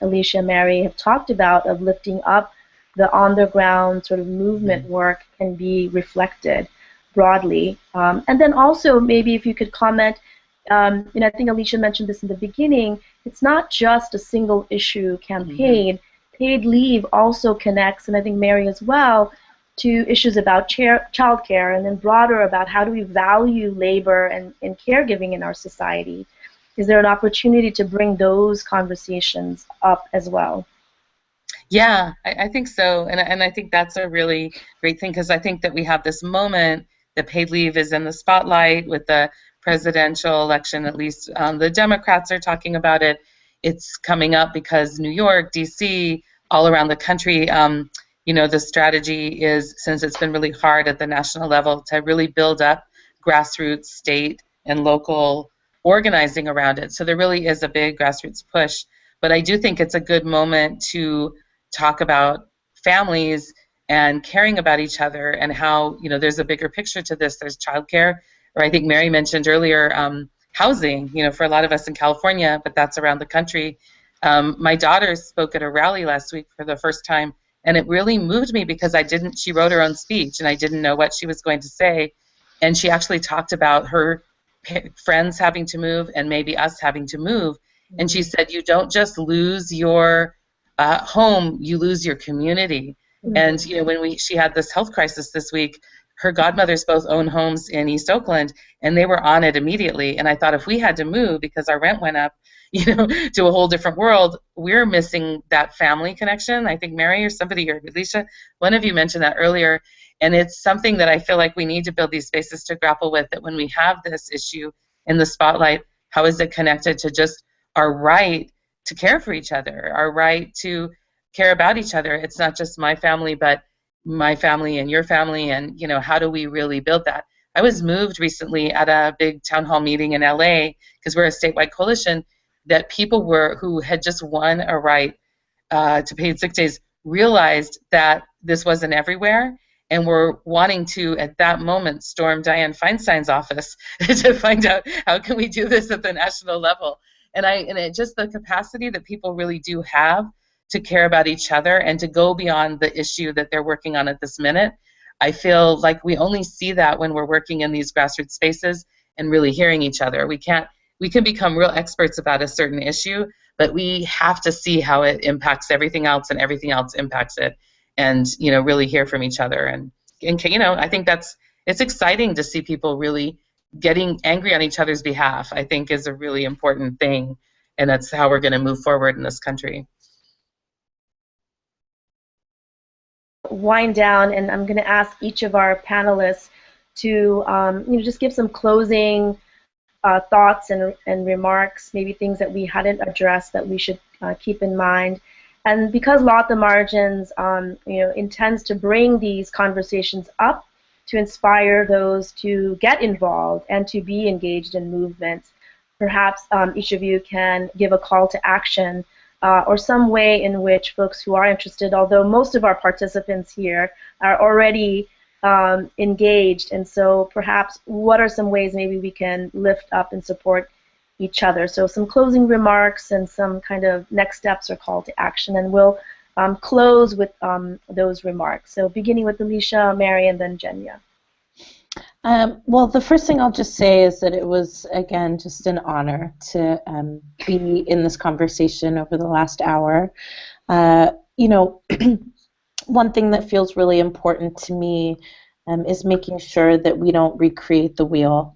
Alicia and Mary have talked about of lifting up the on-the-ground sort of movement work can be reflected broadly? And then also maybe if you could comment, I think Alicia mentioned this in the beginning, it's not just a single issue campaign. Paid leave also connects, and I think Mary as well, to issues about childcare, and then broader about how do we value labor and caregiving in our society. Is there an opportunity to bring those conversations up as well? Yeah, I think so, and I think that's a really great thing, because I think that we have this moment that paid leave is in the spotlight with the presidential election. At least the Democrats are talking about it. It's coming up because New York, D.C., all around the country, the strategy is, since it's been really hard at the national level to really build up grassroots, state, and local organizing around it. So there really is a big grassroots push. But I do think it's a good moment to talk about families and caring about each other, and how, there's a bigger picture to this. There's childcare, or I think Mary mentioned earlier, housing, for a lot of us in California, but that's around the country. My daughter spoke at a rally last week for the first time, and it really moved me because she wrote her own speech, and I didn't know what she was going to say. And she actually talked about her friends having to move and maybe us having to move. And she said, you don't just lose your home, you lose your community. And when she had this health crisis this week, her godmothers both own homes in East Oakland, and they were on it immediately. And I thought, if we had to move because our rent went up, to a whole different world, we're missing that family connection. I think Mary or somebody, or Alicia, one of you mentioned that earlier. And it's something that I feel like we need to build these spaces to grapple with, that when we have this issue in the spotlight, how is it connected to just our right to care for each other, our right to care about each other? It's not just my family, but my family and your family, and how do we really build that? I was moved recently at a big town hall meeting in LA, because we're a statewide coalition, that people who had just won a right to paid sick days realized that this wasn't everywhere, and were wanting to, at that moment, storm Dianne Feinstein's office to find out how can we do this at the national level. And just the capacity that people really do have to care about each other and to go beyond the issue that they're working on at this minute. I feel like we only see that when we're working in these grassroots spaces and really hearing each other. We can become real experts about a certain issue, but we have to see how it impacts everything else, and everything else impacts it, and really hear from each other. And I think it's exciting to see people really getting angry on each other's behalf. I think is a really important thing, and that's how we're going to move forward in this country. Wind down, and I'm going to ask each of our panelists to just give some closing thoughts and remarks, maybe things that we hadn't addressed that we should keep in mind. And because Law at the Margins intends to bring these conversations up to inspire those to get involved and to be engaged in movements, perhaps each of you can give a call to action or some way in which folks who are interested, although most of our participants here are already engaged, and so perhaps what are some ways maybe we can lift up and support each other. So some closing remarks and some kind of next steps or call to action, and we'll close with those remarks. So beginning with Alicia, Mary, and then Jenya. Well, the first thing I'll just say is that it was, again, just an honor to be in this conversation over the last hour. You know, one thing that feels really important to me is making sure that we don't recreate the wheel.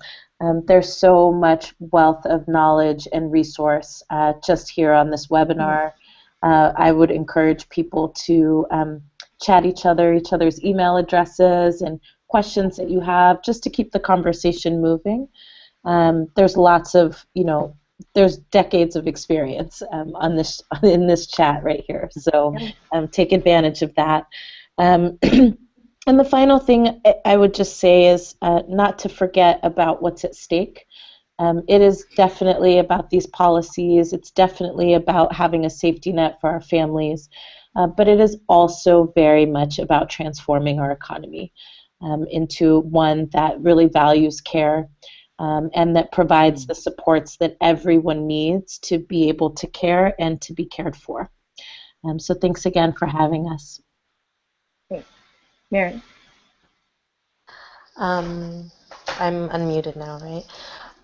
There's so much wealth of knowledge and resource just here on this webinar. I would encourage people to chat each other's email addresses and questions that you have, just to keep the conversation moving. There's lots of, you know, there's decades of experience on this in this chat right here, so take advantage of that. And the final thing I would just say is not to forget about what's at stake. It is definitely about these policies. It's definitely about having a safety net for our families, but it is also very much about transforming our economy into one that really values care and that provides the supports that everyone needs to be able to care and to be cared for. So thanks again for having us. Great. Mary. I'm unmuted now, right?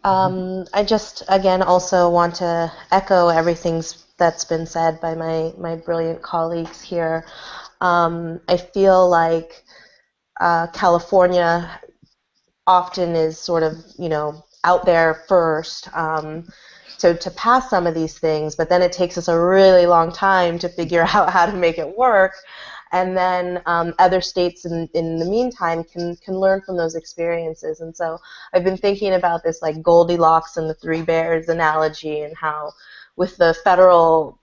I just, again, also want to echo everything that's been said by my brilliant colleagues here. I feel like California often is sort of, you know, out there first to pass some of these things, but then it takes us a really long time to figure out how to make it work. And then other states in the meantime can learn from those experiences. And so I've been thinking about this like Goldilocks and the Three Bears analogy, and how with the federal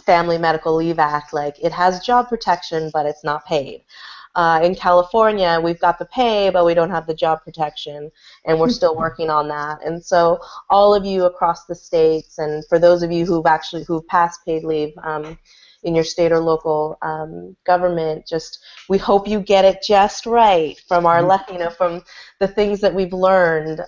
Family Medical Leave Act, like it has job protection, but it's not paid. In California, we've got the pay, but we don't have the job protection, and we're still working on that. And so all of you across the states, and for those of you who've passed paid leave in your state or local government, just we hope you get it just right from our, you know, from the things that we've learned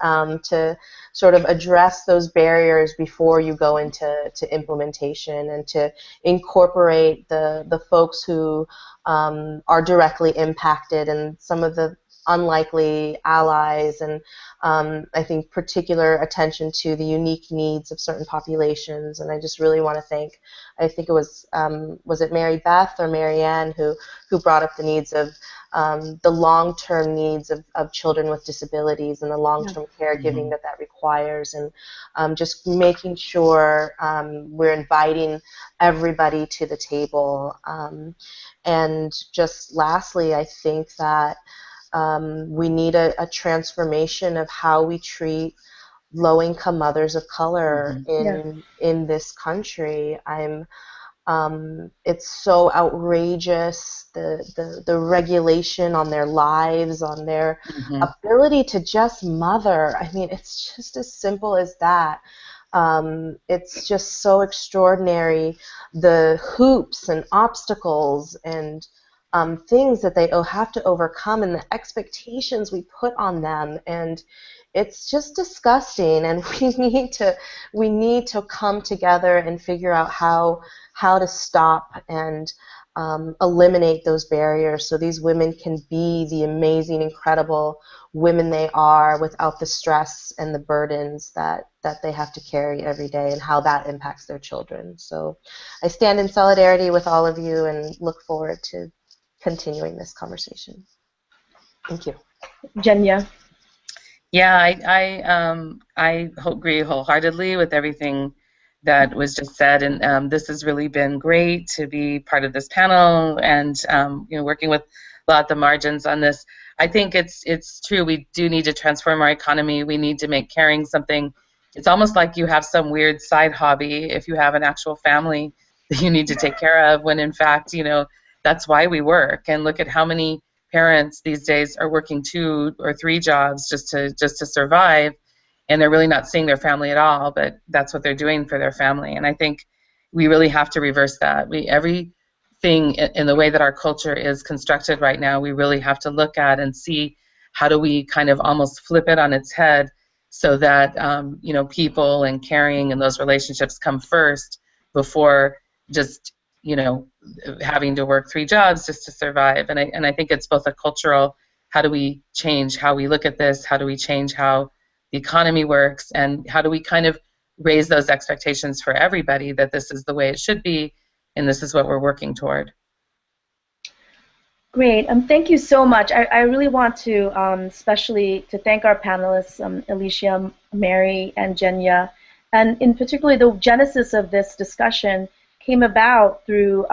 to sort of address those barriers before you go into implementation, and to incorporate the folks who are directly impacted and some of the unlikely allies, and I think particular attention to the unique needs of certain populations. And I just really want to thank, I think it was it Mary Beth or Mary Ann who brought up the needs of the long-term needs of children with disabilities and the long-term caregiving that requires, and just making sure we're inviting everybody to the table. And just lastly, I think that we need a transformation of how we treat low-income mothers of color in this country. It's so outrageous, the regulation on their lives, on their ability to just mother. I mean, it's just as simple as that. It's just so extraordinary, the hoops and obstacles and things that they have to overcome, and the expectations we put on them, and it's just disgusting. And we need to come together and figure out how to stop and eliminate those barriers, so these women can be the amazing, incredible women they are without the stress and the burdens that they have to carry every day, and how that impacts their children. So I stand in solidarity with all of you and look forward to continuing this conversation. Thank you. Jenya. Yeah, I agree wholeheartedly with everything that was just said, and this has really been great to be part of this panel, and you know, working with a lot of the margins on this. I think it's true. We do need to transform our economy. We need to make caring something. It's almost like you have some weird side hobby if you have an actual family that you need to take care of, when in fact, you know, that's why we work. And look at how many parents these days are working 2 or 3 jobs just to survive, and they're really not seeing their family at all, but that's what they're doing for their family. And I think we really have to reverse that. Everything in the way that our culture is constructed right now, we really have to look at and see how do we kind of almost flip it on its head so that people and caring and those relationships come first before just having to work 3 jobs just to survive. And I think it's both a cultural, how do we change how we look at this, how do we change how the economy works, and how do we kind of raise those expectations for everybody that this is the way it should be and this is what we're working toward. Great. Thank you so much. I really want to especially to thank our panelists, Alicia, Mary, and Jenya. And in particular, the genesis of this discussion came about through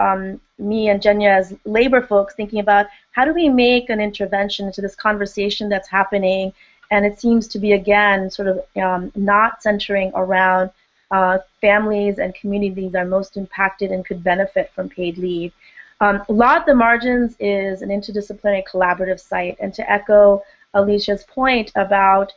me and Jenya as labor folks thinking about how do we make an intervention into this conversation that's happening, and it seems to be, again, sort of not centering around families and communities that are most impacted and could benefit from paid leave. Law at the Margins is an interdisciplinary collaborative site, and to echo Alicia's point about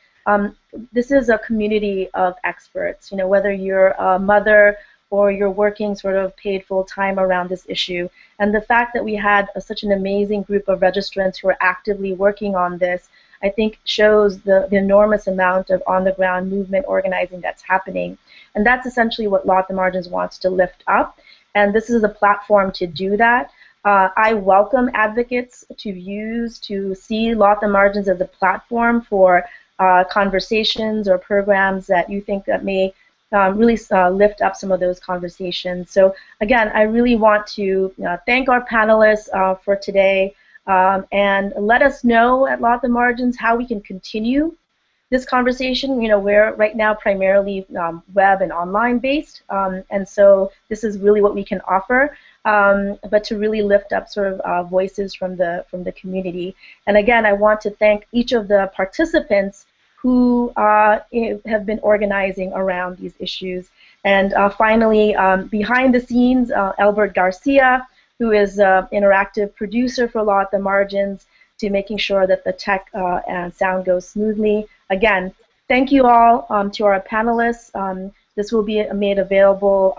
this is a community of experts, whether you're a mother or you're working sort of paid full-time around this issue. And the fact that we had such an amazing group of registrants who are actively working on this, I think shows the enormous amount of on-the-ground movement organizing that's happening. And that's essentially what Law at the Margins wants to lift up. And this is a platform to do that. I welcome advocates to see Law at the Margins as a platform for conversations or programs that you think that may really lift up some of those conversations. So again, I really want to thank our panelists for today, and let us know at Law at the Margins how we can continue this conversation. We're right now primarily web and online based, and so this is really what we can offer, but to really lift up sort of voices from the community. And again, I want to thank each of the participants who have been organizing around these issues. And finally, behind the scenes, Albert Garcia, who is an interactive producer for Law at the Margins, to making sure that the tech and sound goes smoothly. Again, thank you all to our panelists. This will be made available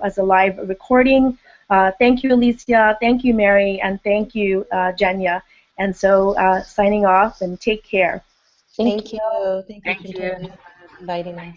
as a live recording. Thank you, Alicia. Thank you, Mary. And thank you, Jenya. And so signing off, and take care. Thank you. Thank you. For inviting us.